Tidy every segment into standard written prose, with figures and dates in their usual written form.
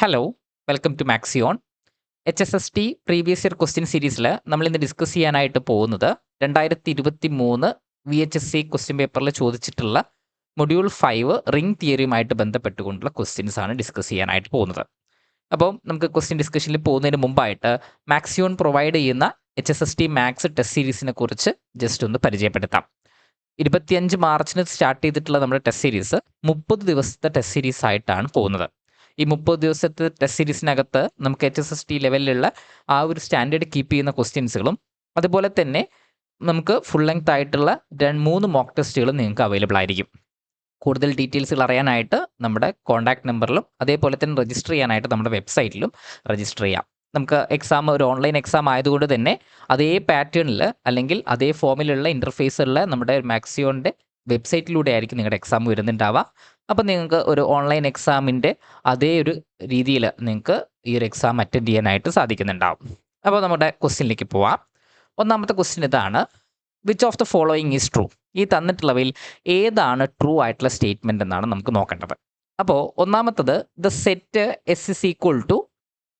Hello, welcome to Maxion. HSST previous year question സീരീസിൽ നമ്മൾ ഇന്ന് ഡിസ്കസ് ചെയ്യാനായിട്ട് പോകുന്നത് 2023 VHSC ക്വസ്റ്റ്യൻ പേപ്പറിൽ ചോദിച്ചിട്ടുള്ള മൊഡ്യൂൾ 5 റിംഗ് തിയറിയുമായിട്ട് ബന്ധപ്പെട്ടുകൊണ്ടുള്ള ക്വസ്റ്റ്യൻസ് ആണ് ഡിസ്കസ് ചെയ്യാനായിട്ട് പോകുന്നത്. അപ്പോൾ നമുക്ക് ക്വസ്റ്റ്യൻ ഡിസ്കഷനിൽ പോകുന്നതിന് മുമ്പായിട്ട് മാക്സിയോൺ പ്രൊവൈഡ് ചെയ്യുന്ന HSST മാത്സ് ടെസ്റ്റ് സീരീസിനെ കുറിച്ച് ജസ്റ്റ് ഒന്ന് പരിചയപ്പെടുത്താം. 25 മാർച്ചിന് സ്റ്റാർട്ട് ചെയ്തിട്ടുള്ള നമ്മുടെ ടെസ്റ്റ് സീരീസ് 30 ദിവസത്തെ ടെസ്റ്റ് സീരീസ് ആയിട്ടാണ് പോകുന്നത്. ഈ 30 ദിവസത്തെ ടെസ്റ്റ് സീരീസിനകത്ത് നമുക്ക് HSST ലെവലിലുള്ള ആ ഒരു സ്റ്റാൻഡേർഡ് കീപ്പ് ചെയ്യുന്ന ക്വസ്റ്റ്യൻസുകളും അതുപോലെ തന്നെ നമുക്ക് ഫുൾ ലെങ്ത് ആയിട്ടുള്ള 3 മോക്ക് ടെസ്റ്റുകളും നിങ്ങൾക്ക് അവൈലബിൾ ആയിരിക്കും. കൂടുതൽ ഡീറ്റെയിൽസുകൾ അറിയാനായിട്ട് നമ്മുടെ കോൺടാക്ട് നമ്പറിലും അതേപോലെ തന്നെ രജിസ്റ്റർ ചെയ്യാനായിട്ട് നമ്മുടെ വെബ്സൈറ്റിലും രജിസ്റ്റർ ചെയ്യാം. നമുക്ക് എക്സാം ഒരു ഓൺലൈൻ എക്സാം ആയതുകൊണ്ട് തന്നെ അതേ പാറ്റേണിൽ അല്ലെങ്കിൽ അതേ ഫോമിലുള്ള ഇൻ്റർഫേസുള്ള നമ്മുടെ മാക്സിയോണിൻ്റെ വെബ്സൈറ്റിലൂടെ ആയിരിക്കും നിങ്ങളുടെ എക്സാം വരുന്നുണ്ടാവുക. അപ്പോൾ നിങ്ങൾക്ക് ഒരു ഓൺലൈൻ എക്സാമിൻ്റെ അതേ ഒരു രീതിയിൽ നിങ്ങൾക്ക് ഈ ഒരു എക്സാം അറ്റൻഡ് ചെയ്യാനായിട്ട് സാധിക്കുന്നുണ്ടാവും. അപ്പോൾ നമ്മുടെ ക്വസ്റ്റ്യനിലേക്ക് പോവാം. ഒന്നാമത്തെ ക്വസ്റ്റ്യൻ ഇതാണ്: which of the following is true? ഈ തന്നിട്ടുള്ളവയിൽ ഏതാണ് ട്രൂ ആയിട്ടുള്ള സ്റ്റേറ്റ്മെൻറ്റ് എന്നാണ് നമുക്ക് നോക്കേണ്ടത്. അപ്പോൾ ഒന്നാമത്തത്, the set S is equal to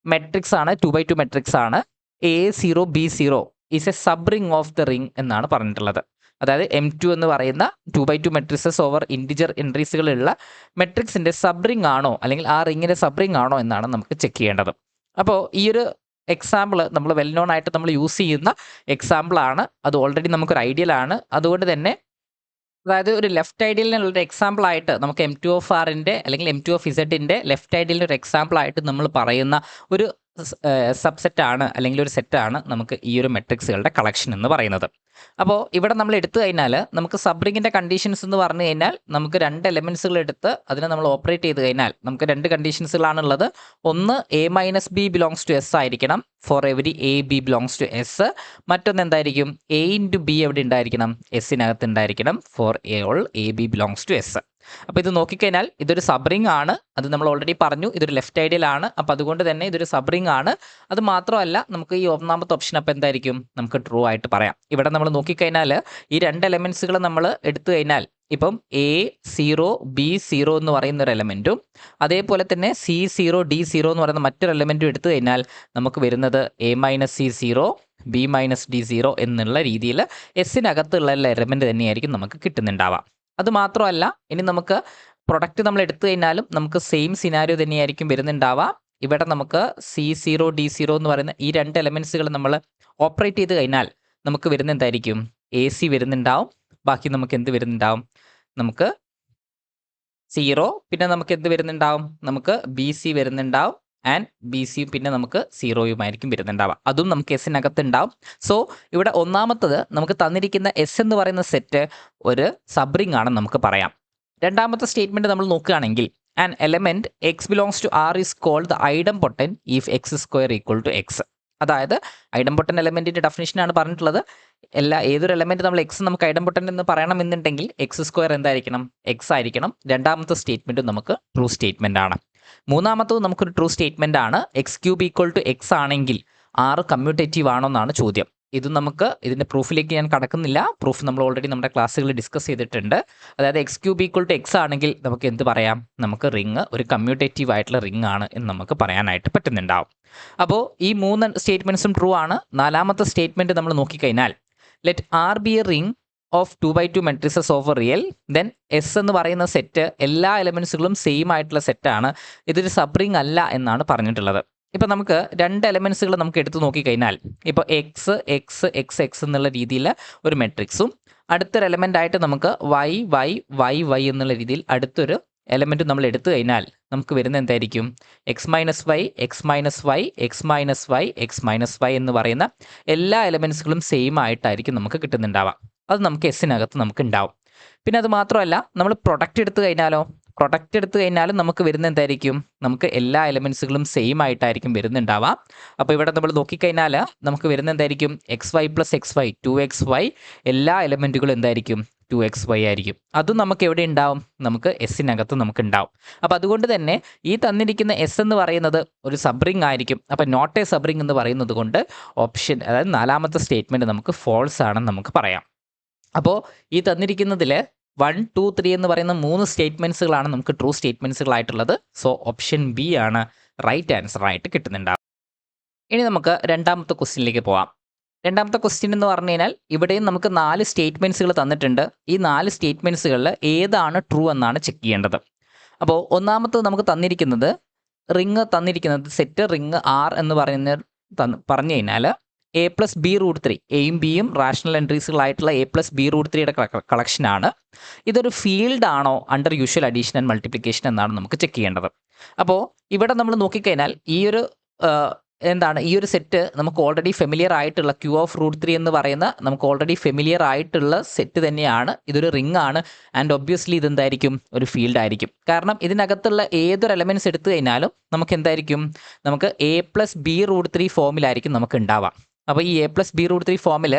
matrix ആണ്, 2x2 മെട്രിക്സ് ആണ്, A0 B0 is a subring of the ring എന്നാണ് പറഞ്ഞിട്ടുള്ളത്. അതായത് M2 എന്ന് പറയുന്ന 2x2 മെട്രിക്സസ് ഓവർ ഇൻറ്റിജർ എൻട്രീസുകളുള്ള മെട്രിക്സിൻ്റെ സബ് റിംഗ് ആണോ അല്ലെങ്കിൽ ആ റിങ്ങിൻ്റെ സബ് റിംഗ് ആണോ എന്നാണ് നമുക്ക് ചെക്ക് ചെയ്യേണ്ടത്. അപ്പോൾ ഈ ഒരു എക്സാമ്പിൾ നമ്മൾ വെൽ നോൺ ആയിട്ട് നമ്മൾ യൂസ് ചെയ്യുന്ന എക്സാമ്പിളാണ്. അത് ഓൾറെഡി നമുക്കൊരു ഐഡിയലാണ്. അതുകൊണ്ട് തന്നെ അതായത് ഒരു ലെഫ്റ്റ് ഐഡിയലിനുള്ള എക്സാമ്പിൾ ആയിട്ട് നമുക്ക് M2 of Rൻ്റെ അല്ലെങ്കിൽ M2 of Zൻ്റെ ലെഫ്റ്റ് ഐഡിയലിൻ്റെ ഒരു എക്സാമ്പിൾ ആയിട്ട് നമ്മൾ പറയുന്ന ഒരു സബ്സെറ്റാണ് അല്ലെങ്കിൽ ഒരു സെറ്റാണ് നമുക്ക് ഈ ഒരു മെട്രിക്സുകളുടെ കളക്ഷൻ എന്ന് പറയുന്നത്. അപ്പോൾ ഇവിടെ നമ്മൾ എടുത്തു കഴിഞ്ഞാൽ നമുക്ക് സബ്റിങ്ങിൻ്റെ കണ്ടീഷൻസ് എന്ന് പറഞ്ഞു കഴിഞ്ഞാൽ നമുക്ക് 2 എലമെൻസുകൾ എടുത്ത് അതിനെ നമ്മൾ ഓപ്പറേറ്റ് ചെയ്ത് കഴിഞ്ഞാൽ നമുക്ക് 2 കണ്ടീഷൻസുകളാണുള്ളത്. ഒന്ന് A-B ബിലോങ്സ് ടു എസ് ആയിരിക്കണം for every A-B belongs to S. മറ്റൊന്ന് എന്തായിരിക്കും? A×B എവിടെ ഉണ്ടായിരിക്കണം? എസ്സിനകത്ത് ഉണ്ടായിരിക്കണം for all A-B belongs to S. അപ്പോൾ ഇത് നോക്കിക്കഴിഞ്ഞാൽ ഇതൊരു സബ്റിംഗ് ആണ്. അത് നമ്മൾ ഓൾറെഡി പറഞ്ഞു, ഇതൊരു ലെഫ്റ്റ് ഐഡിയൽ ആണ്. അപ്പോൾ അതുകൊണ്ട് തന്നെ ഇതൊരു സബ്റിംഗ് ആണ്. അത് മാത്രമല്ല നമുക്ക് ഈ ഒന്നാമത്തെ ഓപ്ഷൻ അപ്പോൾ എന്തായിരിക്കും? നമുക്ക് ട്രൂ ആയിട്ട് പറയാം. ഇവിടെ നമ്മൾ നോക്കിക്കഴിഞ്ഞാൽ ഈ 2 എലമെൻസുകൾ നമ്മൾ എടുത്തു കഴിഞ്ഞാൽ ഇപ്പം A0 B0 എന്ന് പറയുന്ന ഒരു എലമെൻറ്റും അതേപോലെ തന്നെ C0 D0 എന്ന് പറയുന്ന മറ്റൊരു എലമെൻറ്റും എടുത്തു കഴിഞ്ഞാൽ നമുക്ക് വരുന്നത് A-C0 B-D0 എന്നുള്ള രീതിയിൽ എസ്സിനകത്തുള്ള എലമെൻറ്റ് തന്നെയായിരിക്കും നമുക്ക് കിട്ടുന്നുണ്ടാവുക. അത് മാത്രമല്ല ഇനി നമുക്ക് പ്രൊഡക്റ്റ് നമ്മൾ എടുത്തു കഴിഞ്ഞാലും നമുക്ക് സെയിം സിനാരിയോ തന്നെയായിരിക്കും വരുന്നുണ്ടാവുക. ഇവിടെ നമുക്ക് C0 D0 എന്ന് പറയുന്ന ഈ 2 എലമെൻസുകൾ നമ്മൾ ഓപ്പറേറ്റ് ചെയ്ത് കഴിഞ്ഞാൽ നമുക്ക് വരുന്ന എന്തായിരിക്കും? AC വരുന്നുണ്ടാവും. ബാക്കി നമുക്ക് എന്ത് വരുന്നുണ്ടാവും? നമുക്ക് 0, പിന്നെ നമുക്ക് എന്ത് വരുന്നുണ്ടാവും? നമുക്ക് BC വരുന്നുണ്ടാവും ആൻഡ് BC പിന്നെ നമുക്ക് 0യുമായിരിക്കും വരുന്നുണ്ടാവുക. അതും നമുക്ക് എസ്സിനകത്ത് ഉണ്ടാവും. സോ ഇവിടെ ഒന്നാമത്തത് നമുക്ക് തന്നിരിക്കുന്ന എസ് എന്ന് പറയുന്ന സെറ്റ് ഒരു സബ്റിംഗ് ആണെന്ന് നമുക്ക് പറയാം. രണ്ടാമത്തെ സ്റ്റേറ്റ്മെൻറ്റ് നമ്മൾ നോക്കുകയാണെങ്കിൽ an element x belongs to R is called the idempotent if x² equal to x. അതായത് ഐഡംപൊട്ടൻറ്റ് എലമെൻറ്റിൻ്റെ ഡെഫിനിഷനാണ് പറഞ്ഞിട്ടുള്ളത്. ഏതൊരു എലമെൻറ്റ് നമ്മൾ എക്സ് നമുക്ക് ഐഡംപൊട്ടൻറ്റ് എന്ന് പറയണമെന്നുണ്ടെങ്കിൽ x² എന്തായിരിക്കണം? എക്സ് ആയിരിക്കണം. രണ്ടാമത്തെ സ്റ്റേറ്റ്മെൻറ്റ് നമുക്ക് ട്രൂ സ്റ്റേറ്റ്മെൻ്റ് ആണ്. മൂന്നാമത്തത് നമുക്കൊരു ട്രൂ സ്റ്റേറ്റ്മെൻ്റ് ആണ്. x³ ഈക്വൽ ടു എക്സ് ആണെങ്കിൽ R കമ്മ്യൂട്ടേറ്റീവ് ആണോ എന്നാണ് ചോദ്യം. ഇത് നമുക്ക് ഇതിൻ്റെ പ്രൂഫിലേക്ക് ഞാൻ കടക്കുന്നില്ല. പ്രൂഫ് നമ്മൾ ഓൾറെഡി നമ്മുടെ ക്ലാസ്സുകളിൽ ഡിസ്കസ് ചെയ്തിട്ടുണ്ട്. അതായത് x³ ഈക്വൽ ടു എക്സ് ആണെങ്കിൽ നമുക്ക് എന്ത് പറയാം? നമുക്ക് റിങ് ഒരു കമ്മ്യൂട്ടേറ്റീവ് ആയിട്ടുള്ള റിങ് ആണ് എന്ന് നമുക്ക് പറയാനായിട്ട് പറ്റുന്നുണ്ടാവും. അപ്പോൾ ഈ 3 സ്റ്റേറ്റ്മെൻറ്റ്സും ട്രൂ ആണ്. നാലാമത്തെ സ്റ്റേറ്റ്മെൻറ്റ് നമ്മൾ നോക്കിക്കഴിഞ്ഞാൽ let R B A ring of 2x2 matrices of real then S എന്ന് പറയുന്ന സെറ്റ് എല്ലാ എലമെൻസുകളും സെയിം ആയിട്ടുള്ള സെറ്റാണ്. ഇതൊരു സബ്റിങ് അല്ല എന്നാണ് പറഞ്ഞിട്ടുള്ളത്. ഇപ്പോൾ നമുക്ക് 2 എലമെൻസുകൾ നമുക്ക് എടുത്ത് നോക്കിക്കഴിഞ്ഞാൽ ഇപ്പോൾ x എന്നുള്ള രീതിയിൽ ഒരു മെട്രിക്സും അടുത്തൊരു എലമെൻ്റ് ആയിട്ട് നമുക്ക് y എന്നുള്ള രീതിയിൽ അടുത്തൊരു എലമെൻറ്റ് നമ്മൾ എടുത്തു കഴിഞ്ഞാൽ നമുക്ക് വരുന്ന എന്തായിരിക്കും? x-y എന്ന് പറയുന്ന എല്ലാ എലമെൻസുകളും സെയിം ആയിട്ടായിരിക്കും നമുക്ക് കിട്ടുന്നുണ്ടാവുക. അത് നമുക്ക് എസ്സിനകത്ത് നമുക്ക് ഉണ്ടാവും. പിന്നെ അത് മാത്രമല്ല നമ്മൾ പ്രൊഡക്റ്റ് എടുത്തു കഴിഞ്ഞാലും നമുക്ക് വരുന്ന എന്തായിരിക്കും? നമുക്ക് എല്ലാ എലമെൻസുകളും സെയിം ആയിട്ടായിരിക്കും വരുന്നുണ്ടാവുക. അപ്പോൾ ഇവിടെ നമ്മൾ നോക്കിക്കഴിഞ്ഞാൽ നമുക്ക് വരുന്ന എന്തായിരിക്കും? xy + xy 2xy എല്ലാ എലമെൻറ്റുകളും എന്തായിരിക്കും? 2xy ആയിരിക്കും. അതും നമുക്ക് എവിടെ ഉണ്ടാവും? നമുക്ക് എസ്സിനകത്ത് നമുക്ക് ഉണ്ടാവും. അപ്പോൾ അതുകൊണ്ട് തന്നെ ഈ തന്നിരിക്കുന്ന എസ് എന്ന് പറയുന്നത് ഒരു സബ്റിംഗ് ആയിരിക്കും. അപ്പോൾ നോട്ട് എ സബ്റിംഗ് എന്ന് പറയുന്നത് കൊണ്ട് ഓപ്ഷൻ, അതായത് നാലാമത്തെ സ്റ്റേറ്റ്മെൻറ്റ് നമുക്ക് ഫോൾസ് ആണെന്ന് നമുക്ക് പറയാം. അപ്പോൾ ഈ തന്നിരിക്കുന്നതിൽ 1, 2, 3 എന്ന് പറയുന്ന 3 സ്റ്റേറ്റ്മെൻറ്റ്സുകളാണ് നമുക്ക് ട്രൂ സ്റ്റേറ്റ്മെൻറ്റ്സുകളായിട്ടുള്ളത്. സോ ഓപ്ഷൻ ബി ആണ് റൈറ്റ് ആൻസർ ആയിട്ട് കിട്ടുന്നുണ്ടാവും. ഇനി നമുക്ക് രണ്ടാമത്തെ ക്വസ്റ്റ്യനിലേക്ക് പോവാം. രണ്ടാമത്തെ ക്വസ്റ്റ്യൻ എന്ന് പറഞ്ഞു കഴിഞ്ഞാൽ ഇവിടെയും നമുക്ക് 4 സ്റ്റേറ്റ്മെൻറ്റ്സുകൾ തന്നിട്ടുണ്ട്. ഈ 4 സ്റ്റേറ്റ്മെൻറ്റ്സുകളിൽ ഏതാണ് ട്രൂ എന്നാണ് ചെക്ക് ചെയ്യേണ്ടത്. അപ്പോൾ ഒന്നാമത്തത് നമുക്ക് തന്നിരിക്കുന്നത് സെറ്റ് റിങ് ആർ എന്ന് പറഞ്ഞു കഴിഞ്ഞാൽ A+B√3 എയും ബിയും റാഷണൽ എൻട്രീസുകളായിട്ടുള്ള A+B√3യുടെ കളക്ഷനാണ്. ഇതൊരു ഫീൽഡ് ആണോ under usual addition and multiplication എന്നാണ് നമുക്ക് ചെക്ക് ചെയ്യേണ്ടത്. അപ്പോൾ ഇവിടെ നമ്മൾ നോക്കിക്കഴിഞ്ഞാൽ ഈ ഒരു സെറ്റ് നമുക്ക് ഓൾറെഡി ഫെമിലിയർ ആയിട്ടുള്ള Q(√3) എന്ന് പറയുന്ന നമുക്ക് ഓൾറെഡി ഫെമിലിയർ ആയിട്ടുള്ള സെറ്റ് തന്നെയാണ്. ഇതൊരു റിംഗ് ആണ് ആൻഡ് ഒബ്വിയസ്ലി ഇതെന്തായിരിക്കും, ഒരു ഫീൽഡ് ആയിരിക്കും. കാരണം ഇതിനകത്തുള്ള ഏതൊരു എലമെൻറ്റ്സ് എടുത്തു കഴിഞ്ഞാലും നമുക്ക് എന്തായിരിക്കും, നമുക്ക് A+B√3 ഫോമിലായിരിക്കും നമുക്ക് ഉണ്ടാവാം. അപ്പോൾ ഈ A+B√3 ഫോമിൽ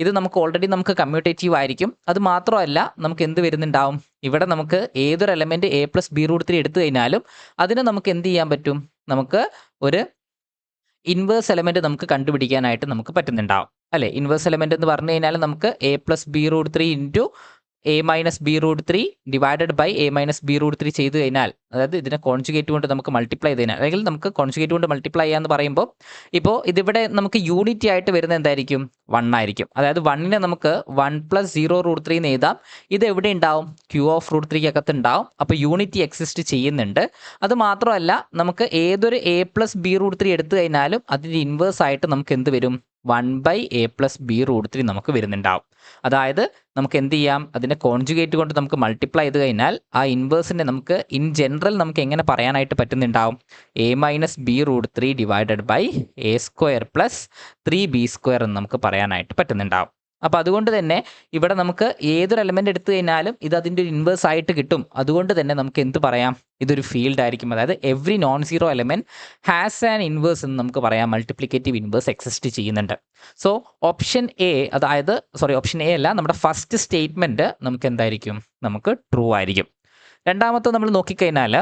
ഇത് നമുക്ക് ഓൾറെഡി നമുക്ക് കമ്മ്യൂട്ടേറ്റീവ് ആയിരിക്കും. അത് മാത്രമല്ല നമുക്ക് എന്ത് വരുന്നുണ്ടാവും, ഇവിടെ നമുക്ക് ഏതൊരു എലമെൻറ്റ് A+B√3 എടുത്തു കഴിഞ്ഞാലും അതിന് നമുക്ക് എന്ത് ചെയ്യാൻ പറ്റും, നമുക്ക് ഒരു ഇൻവേഴ്സ് എലമെൻറ്റ് നമുക്ക് കണ്ടുപിടിക്കാനായിട്ട് നമുക്ക് പറ്റുന്നുണ്ടാവും അല്ലേ. ഇൻവേഴ്സ് എലമെൻറ്റ് എന്ന് പറഞ്ഞു കഴിഞ്ഞാൽ നമുക്ക് A+B√3 into A-B√3 divided by A-B√3 ചെയ്ത് കഴിഞ്ഞാൽ, അതായത് ഇതിനെ കോൺജുഗേറ്റ് കൊണ്ട് നമുക്ക് മൾട്ടിപ്ലൈ ചെയ്ത് കഴിഞ്ഞാൽ, അല്ലെങ്കിൽ നമുക്ക് കോൺജുഗേറ്റ് കൊണ്ട് മൾട്ടിപ്ലൈ ചെയ്യാന്ന് പറയുമ്പോൾ ഇപ്പോൾ ഇതിവിടെ നമുക്ക് യൂണിറ്റി ആയിട്ട് വരുന്നത് എന്തായിരിക്കും, 1 ആയിരിക്കും. അതായത് 1നെ നമുക്ക് 1+0√3 എന്ന് എഴുതാം. ഇത് എവിടെ ഉണ്ടാവും, Q(√3) അകത്ത് ഉണ്ടാവും. അപ്പോൾ യൂണിറ്റി എക്സിസ്റ്റ് ചെയ്യുന്നുണ്ട്. അത് മാത്രമല്ല നമുക്ക് ഏതൊരു A+B√3 എടുത്തു കഴിഞ്ഞാലും അതിൻ്റെ ഇൻവേഴ്സ് ആയിട്ട് നമുക്ക് എന്ത് വരും, 1/A+B√3 നമുക്ക് വരുന്നുണ്ടാവും. അതായത് നമുക്ക് എന്ത് ചെയ്യാം, അതിനെ കോൺജുഗേറ്റ് കൊണ്ട് നമുക്ക് മൾട്ടിപ്ലൈ ചെയ്ത് കഴിഞ്ഞാൽ ആ ഇൻവേഴ്സിനെ നമുക്ക് ഇൻ ജനറൽ നമുക്ക് എങ്ങനെ പറയാനായിട്ട് പറ്റുന്നുണ്ടാവും, A-B√3 divided by A² plus 3B² എന്ന് നമുക്ക് പറയാനായിട്ട് പറ്റുന്നുണ്ടാവും. അപ്പോൾ അതുകൊണ്ട് തന്നെ ഇവിടെ നമുക്ക് ഏതൊരു എലമെൻ്റ് എടുത്തു കഴിഞ്ഞാലും ഇത് അതിൻ്റെ ഒരു ഇൻവേഴ്സ് ആയിട്ട് കിട്ടും. അതുകൊണ്ട് തന്നെ നമുക്ക് എന്ത് പറയാം, ഇതൊരു ഫീൽഡ് ആയിരിക്കും. അതായത് every non zero element has an inverse എന്ന് നമുക്ക് പറയാം, മൾട്ടിപ്ലിക്കേറ്റീവ് ഇൻവേഴ്സ് എക്സിസ്റ്റ് ചെയ്യുന്നുണ്ട്. സോ ഓപ്ഷൻ എ അല്ല, നമ്മുടെ ഫസ്റ്റ് സ്റ്റേറ്റ്മെൻറ്റ് നമുക്ക് എന്തായിരിക്കും, നമുക്ക് ട്രൂ ആയിരിക്കും. രണ്ടാമത്തെ നമ്മൾ നോക്കിക്കഴിഞ്ഞാൽ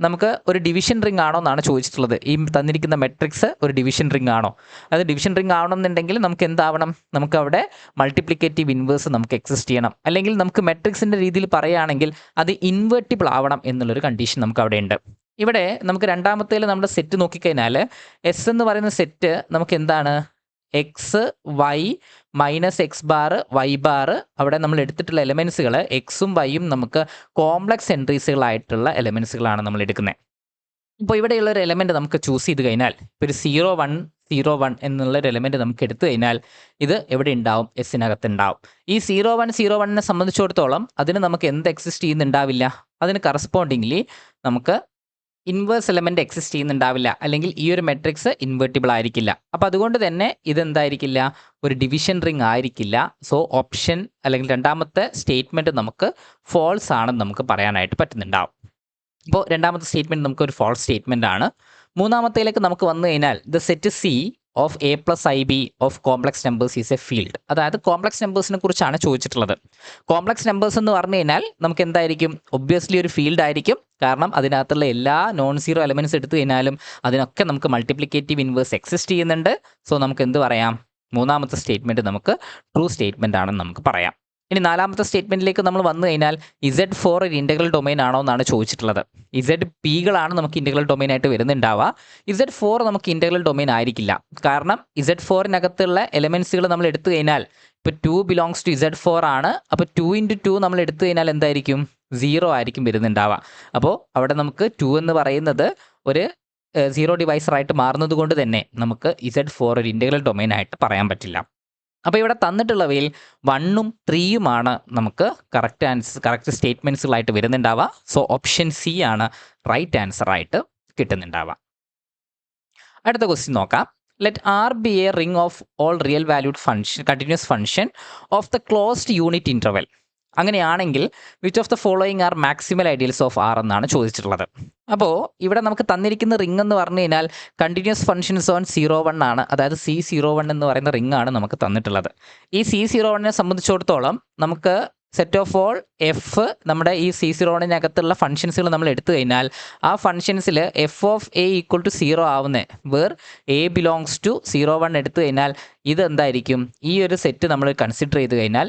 നമുക്ക് ഒരു ഡിവിഷൻ റിംഗ് ആണോ എന്നാണ് ചോദിച്ചിട്ടുള്ളത്. ഈ തന്നിരിക്കുന്ന മെട്രിക്സ് ഒരു ഡിവിഷൻ റിംഗ് ആണോ, അത് ഡിവിഷൻ റിംഗ് ആവണമെന്നുണ്ടെങ്കിൽ നമുക്ക് എന്താവണം, നമുക്ക് അവിടെ മൾട്ടിപ്ലിക്കേറ്റീവ് ഇൻവേഴ്സ് നമുക്ക് എക്സിസ്റ്റ് ചെയ്യണം. അല്ലെങ്കിൽ നമുക്ക് മെട്രിക്സിൻ്റെ രീതിയിൽ പറയുകയാണെങ്കിൽ അത് ഇൻവേർട്ടിബിൾ ആവണം എന്നുള്ളൊരു കണ്ടീഷൻ നമുക്ക് അവിടെ ഉണ്ട്. ഇവിടെ നമുക്ക് രണ്ടാമത്തേൽ നമ്മുടെ സെറ്റ് നോക്കിക്കഴിഞ്ഞാൽ എസ് എന്ന് പറയുന്ന സെറ്റ് നമുക്ക് എന്താണ്, X Y minus X bar Y bar, അവിടെ നമ്മൾ എടുത്തിട്ടുള്ള എലമെൻസുകൾ എക്സും വൈയും നമുക്ക് കോംപ്ലക്സ് എൻട്രീസുകളായിട്ടുള്ള എലമെൻസുകളാണ് നമ്മൾ എടുക്കുന്നത്. ഇപ്പോൾ ഇവിടെയുള്ള ഒരു എലമെൻറ്റ് നമുക്ക് ചൂസ് ചെയ്ത് കഴിഞ്ഞാൽ, ഇപ്പോൾ ഒരു 0 1 എന്നുള്ളൊരു എലമെൻറ്റ് നമുക്ക് എടുത്തു കഴിഞ്ഞാൽ ഇത് എവിടെ ഉണ്ടാവും, എസ്സിനകത്ത് ഉണ്ടാവും. ഈ 0 1 സംബന്ധിച്ചിടത്തോളം അതിന് നമുക്ക് എന്ത് എക്സിസ്റ്റ് ചെയ്യുന്നുണ്ടാവില്ല, അതിന് കറസ്പോണ്ടിങ്ലി നമുക്ക് ഇൻവേഴ്സ് എലമെൻറ്റ് എക്സിസ്റ്റ് ചെയ്യുന്നുണ്ടാവില്ല, അല്ലെങ്കിൽ ഈ ഒരു മെട്രിക്സ് ഇൻവേർട്ടിബിൾ ആയിരിക്കില്ല. അപ്പോൾ അതുകൊണ്ട് തന്നെ ഇതെന്തായിരിക്കില്ല, ഒരു ഡിവിഷൻ റിംഗ് ആയിരിക്കില്ല. സോ ഓപ്ഷൻ അല്ലെങ്കിൽ രണ്ടാമത്തെ സ്റ്റേറ്റ്മെൻറ്റ് നമുക്ക് ഫോൾസ് ആണെന്ന് നമുക്ക് പറയാനായിട്ട് പറ്റുന്നുണ്ടാവും. ഇപ്പോൾ രണ്ടാമത്തെ സ്റ്റേറ്റ്മെൻറ്റ് നമുക്ക് ഒരു ഫോൾസ് സ്റ്റേറ്റ്മെൻ്റ് ആണ്. മൂന്നാമത്തേലേക്ക് നമുക്ക് വന്നു കഴിഞ്ഞാൽ the set C of A+IB of complex numbers is A field. അതായത് കോംപ്ലക്സ് നമ്പേഴ്സിനെ കുറിച്ചാണ് ചോദിച്ചിട്ടുള്ളത്. കോംപ്ലക്സ് നമ്പേഴ്സ് എന്ന് പറഞ്ഞു കഴിഞ്ഞാൽ നമുക്ക് എന്തായിരിക്കും, ഒബ്വിയസ്ലി ഒരു ഫീൽഡ് ആയിരിക്കും. കാരണം അതിനകത്തുള്ള എല്ലാ നോൺ സീറോ എലമെൻറ്റ്സ് എടുത്തു കഴിഞ്ഞാലും അതിനൊക്കെ നമുക്ക് മൾട്ടിപ്ലിക്കേറ്റീവ് ഇൻവേഴ്സ് എക്സിസ്റ്റ് ചെയ്യുന്നുണ്ട്. സോ നമുക്ക് എന്ത് പറയാം, മൂന്നാമത്തെ സ്റ്റേറ്റ്മെൻറ്റ് നമുക്ക് ട്രൂ സ്റ്റേറ്റ്മെൻ്റ് ആണെന്ന് നമുക്ക് പറയാം. ഇനി നാലാമത്തെ സ്റ്റേറ്റ്മെൻറ്റിലേക്ക് നമ്മൾ വന്നു കഴിഞ്ഞാൽ Z4 ഒരു ഇൻ്റഗ്രൽ ഡൊമൈൻ ആണോ എന്നാണ് ചോദിച്ചിട്ടുള്ളത്. ZPകളാണ് നമുക്ക് ഇൻ്റഗ്രൽ ഡൊമൈൻ ആയിട്ട് വരുന്നുണ്ടാവുക. Z4 നമുക്ക് ഇൻ്റഗ്രൽ ഡൊമൈൻ ആയിരിക്കില്ല. കാരണം Z4-നകത്തുള്ള എലമെൻസുകൾ നമ്മൾ എടുത്തു കഴിഞ്ഞാൽ ഇപ്പോൾ 2 ബിലോങ്സ് ടു Z4 ആണ്. അപ്പോൾ 2 × 2 നമ്മൾ എടുത്തു കഴിഞ്ഞാൽ എന്തായിരിക്കും, 0 ആയിരിക്കും വരുന്നുണ്ടാവുക. അപ്പോൾ അവിടെ നമുക്ക് 2 എന്ന് പറയുന്നത് ഒരു 0 ഡിവൈസറായിട്ട് മാറുന്നത് കൊണ്ട് തന്നെ നമുക്ക് Z4 ഒരു ഇൻ്റഗ്രൽ ഡൊമൈൻ ആയിട്ട് പറയാൻ പറ്റില്ല. അപ്പോൾ ഇവിടെ തന്നിട്ടുള്ളവയിൽ 1ഉം 3യുമാണ് നമുക്ക് കറക്റ്റ് സ്റ്റേറ്റ്മെൻറ്റ്സുകളായിട്ട് വരുന്നുണ്ടാവുക. സോ ഓപ്ഷൻ സി ആണ് റൈറ്റ് ആൻസർ ആയിട്ട് കിട്ടുന്നുണ്ടാവുക. അടുത്ത ക്വസ്റ്റ്യൻ നോക്കാം. Let R be a ring of all real valued function continuous function of the closed unit interval. അങ്ങനെയാണെങ്കിൽ which of the following are maximal ideals of R എന്നാണ് ചോദിച്ചിട്ടുള്ളത്. അപ്പോൾ ഇവിടെ നമുക്ക് തന്നിരിക്കുന്ന റിംഗ് എന്ന് പറഞ്ഞു കഴിഞ്ഞാൽ കണ്ടിന്യൂസ് ഫംഗ്ഷൻസ് ഓൺ 0 1 ആണ്. അതായത് C01 എന്ന് പറയുന്ന റിംഗ് ആണ് നമുക്ക് തന്നിട്ടുള്ളത്. ഈ C01നെ സംബന്ധിച്ചിടത്തോളം നമുക്ക് സെറ്റ് ഓഫ് ഓൾ എഫ് നമ്മുടെ ഈ C0-നകത്തുള്ള ഫംഗ്ഷൻസുകൾ നമ്മൾ എടുത്തു കഴിഞ്ഞാൽ ആ ഫംഗ്ഷൻസിൽ f of A equal to 0 ആവുന്നത് വേർ എ ബിലോങ്സ് ടു 0 1 എടുത്തു കഴിഞ്ഞാൽ ഇതെന്തായിരിക്കും, ഈ ഒരു സെറ്റ് നമ്മൾ കൺസിഡർ ചെയ്ത് കഴിഞ്ഞാൽ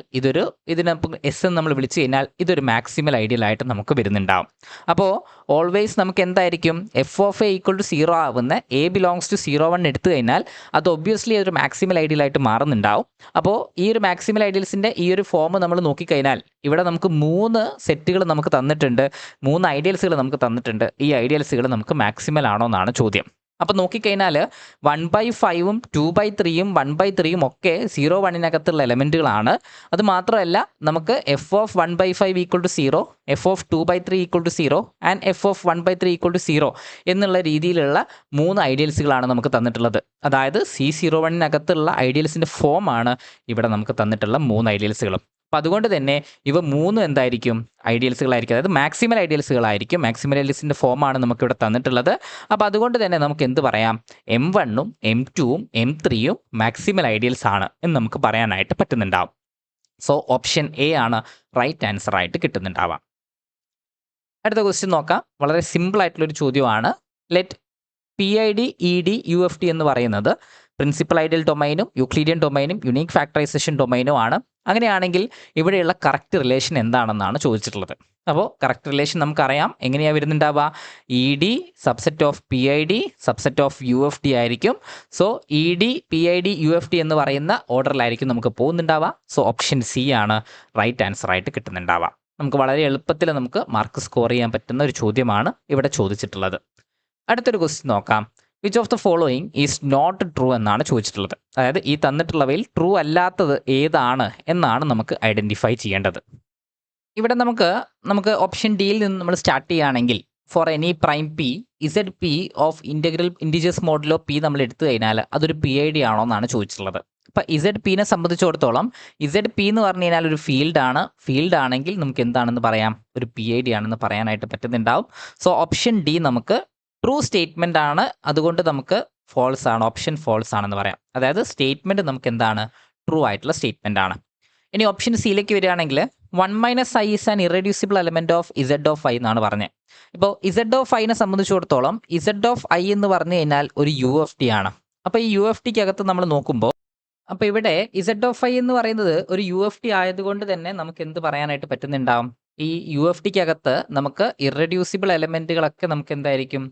ഇതിനൊപ്പം എസ് എന്ന് നമ്മൾ വിളിച്ചു കഴിഞ്ഞാൽ ഇതൊരു മാക്സിമൽ ഐഡിയൽ ആയിട്ട് നമുക്ക് വരുന്നുണ്ടാവും. അപ്പോൾ ഓൾവേസ് നമുക്ക് എന്തായിരിക്കും, F of A equal to 0 ആവുന്ന എ ബിലോങ്സ് ടു 0 1 എടുത്തു കഴിഞ്ഞാൽ അത് ഒബ്വിയസ്ലി ഒരു മാക്സിമൽ ഐഡിയൽ ആയിട്ട് മാറുന്നുണ്ടാവും. അപ്പോൾ ഈ ഒരു മാക്സിമൽ ഐഡിയൽസിൻ്റെ ഈ ഒരു ഫോം നമ്മൾ നോക്കിക്കഴിഞ്ഞാൽ ഇവിടെ നമുക്ക് 3 സെറ്റുകൾ നമുക്ക് തന്നിട്ടുണ്ട്, 3 ഐഡിയൽസുകൾ നമുക്ക് തന്നിട്ടുണ്ട്. ഈ ഐഡിയൽസുകൾ നമുക്ക് മാക്സിമൽ ആണോ എന്നാണ് ചോദ്യം. അപ്പോൾ നോക്കിക്കഴിഞ്ഞാൽ 1/5ഉം 2/3ഉം 1/3ഉം ഒക്കെ 0 1-നകത്തുള്ള എലമെൻറ്റുകളാണ്. അത് മാത്രമല്ല നമുക്ക് F of 1/5 equal to 0, F of 2/3 equal to 0 and F of 1/3 equal to 0 എന്നുള്ള രീതിയിലുള്ള 3 ഐഡിയൽസുകളാണ് നമുക്ക് തന്നിട്ടുള്ളത്. അതായത് C0 1-നകത്തുള്ള ഐഡിയൽസിൻ്റെ ഫോമാണ് ഇവിടെ നമുക്ക് തന്നിട്ടുള്ള 3 ഐഡിയൽസുകളും. അപ്പോൾ അതുകൊണ്ട് തന്നെ ഇവ 3 എന്തായിരിക്കും, ഐഡിയൽസുകളായിരിക്കും, അതായത് മാക്സിമൽ ഐഡിയൽസുകളായിരിക്കും. മാക്സിമൽ ഐഡിയൽസിൻ്റെ ഫോമാണ് നമുക്കിവിടെ തന്നിട്ടുള്ളത്. അപ്പോൾ അതുകൊണ്ട് തന്നെ നമുക്ക് എന്ത് പറയാം, M1ഉം M2ഉം M3ഉം മാക്സിമൽ ഐഡിയൽസ് ആണ് എന്ന് നമുക്ക് പറയാനായിട്ട് പറ്റുന്നുണ്ടാവും. സോ ഓപ്ഷൻ എ ആണ് റൈറ്റ് ആൻസർ ആയിട്ട് കിട്ടുന്നുണ്ടാവാം. അടുത്ത ക്വസ്റ്റ്യൻ നോക്കാം. വളരെ സിമ്പിൾ ആയിട്ടുള്ളൊരു ചോദ്യമാണ്. ലെറ്റ് PID ED UFD എന്ന് പറയുന്നത് പ്രിൻസിപ്പൽ ഐഡിയൽ ഡൊമൈനും യൂക്ലീഡിയൻ ഡൊമൈനും യുണീക്ക് ഫാക്ടറൈസേഷൻ ഡൊമൈനും ആണ്. അങ്ങനെയാണെങ്കിൽ ഇവിടെയുള്ള കറക്റ്റ് റിലേഷൻ എന്താണെന്നാണ് ചോദിച്ചിട്ടുള്ളത്. അപ്പോൾ കറക്റ്റ് റിലേഷൻ നമുക്കറിയാം. എങ്ങനെയാണ് വരുന്നുണ്ടാവുക, ED subset of PID subset of UFD ആയിരിക്കും. സോ ED PID UFD എന്ന് പറയുന്ന ഓർഡറിലായിരിക്കും നമുക്ക് പോകുന്നുണ്ടാവുക. സോ ഓപ്ഷൻ സി ആണ് റൈറ്റ് ആൻസർ ആയിട്ട് കിട്ടുന്നുണ്ടാവുക. നമുക്ക് വളരെ എളുപ്പത്തിൽ നമുക്ക് മാർക്ക് സ്കോർ ചെയ്യാൻ പറ്റുന്ന ഒരു ചോദ്യമാണ് ഇവിടെ ചോദിച്ചിട്ടുള്ളത്. അടുത്തൊരു ക്വസ്റ്റ്യൻ നോക്കാം. Which of the following is not true എന്നാണ് ചോദിച്ചിട്ടുള്ളത്. അതായത് ഈ തന്നിട്ടുള്ളവയിൽ ട്രൂ അല്ലാത്തത് ഏതാണ് എന്നാണ് നമുക്ക് ഐഡൻറ്റിഫൈ ചെയ്യേണ്ടത്. ഇവിടെ നമുക്ക് ഓപ്ഷൻ ഡിയിൽ നിന്ന് നമ്മൾ സ്റ്റാർട്ട് ചെയ്യുകയാണെങ്കിൽ for any prime p Z p of integers modulo p നമ്മൾ എടുത്തു കഴിഞ്ഞാൽ അതൊരു PID ആണോ എന്നാണ് ചോദിച്ചിട്ടുള്ളത്. അപ്പോൾ ഇസഡ് പിനെ സംബന്ധിച്ചിടത്തോളം ഇസഡ് പി എന്ന് പറഞ്ഞു കഴിഞ്ഞാൽ ഒരു ഫീൽഡാണ്. ഫീൽഡ് ആണെങ്കിൽ നമുക്ക് എന്താണെന്ന് പറയാം, ഒരു PID ആണെന്ന് പറയാനായിട്ട് പറ്റുന്നുണ്ടാവും. സോ ഓപ്ഷൻ ഡി നമുക്ക് ട്രൂ സ്റ്റേറ്റ്മെൻ്റ് ആണ്. അതുകൊണ്ട് നമുക്ക് ഫോൾസ് ആണ്, ഓപ്ഷൻ ഫോൾസ് ആണെന്ന് പറയാം. അതായത് സ്റ്റേറ്റ്മെൻറ്റ് നമുക്ക് എന്താണ്, ട്രൂ ആയിട്ടുള്ള സ്റ്റേറ്റ്മെൻ്റ് ആണ്. ഇനി ഓപ്ഷൻ സിയിലേക്ക് വരികയാണെങ്കിൽ 1 - i is an irreducible element of Z of I എന്നാണ് പറഞ്ഞത്. ഇപ്പോൾ ഇസഡ് ഓഫ് ഐനെ സംബന്ധിച്ചിടത്തോളം ഇസഡ് ഓഫ് ഐ എന്ന് പറഞ്ഞു കഴിഞ്ഞാൽ ഒരു UFD ആണ്. അപ്പോൾ ഈ UFDക്ക് അകത്ത് നമ്മൾ നോക്കുമ്പോൾ അപ്പോൾ ഇവിടെ ഇസഡ് ഓഫ് ഐ എന്ന് പറയുന്നത് ഒരു UFD ആയതുകൊണ്ട് തന്നെ നമുക്ക് എന്ത് പറയാനായിട്ട് പറ്റുന്നുണ്ടാവും, ഈ UFDക്ക് അകത്ത് നമുക്ക് ഇറഡ്യൂസിബിൾ എലമെൻറ്റുകളൊക്കെ നമുക്ക് എന്തായിരിക്കും,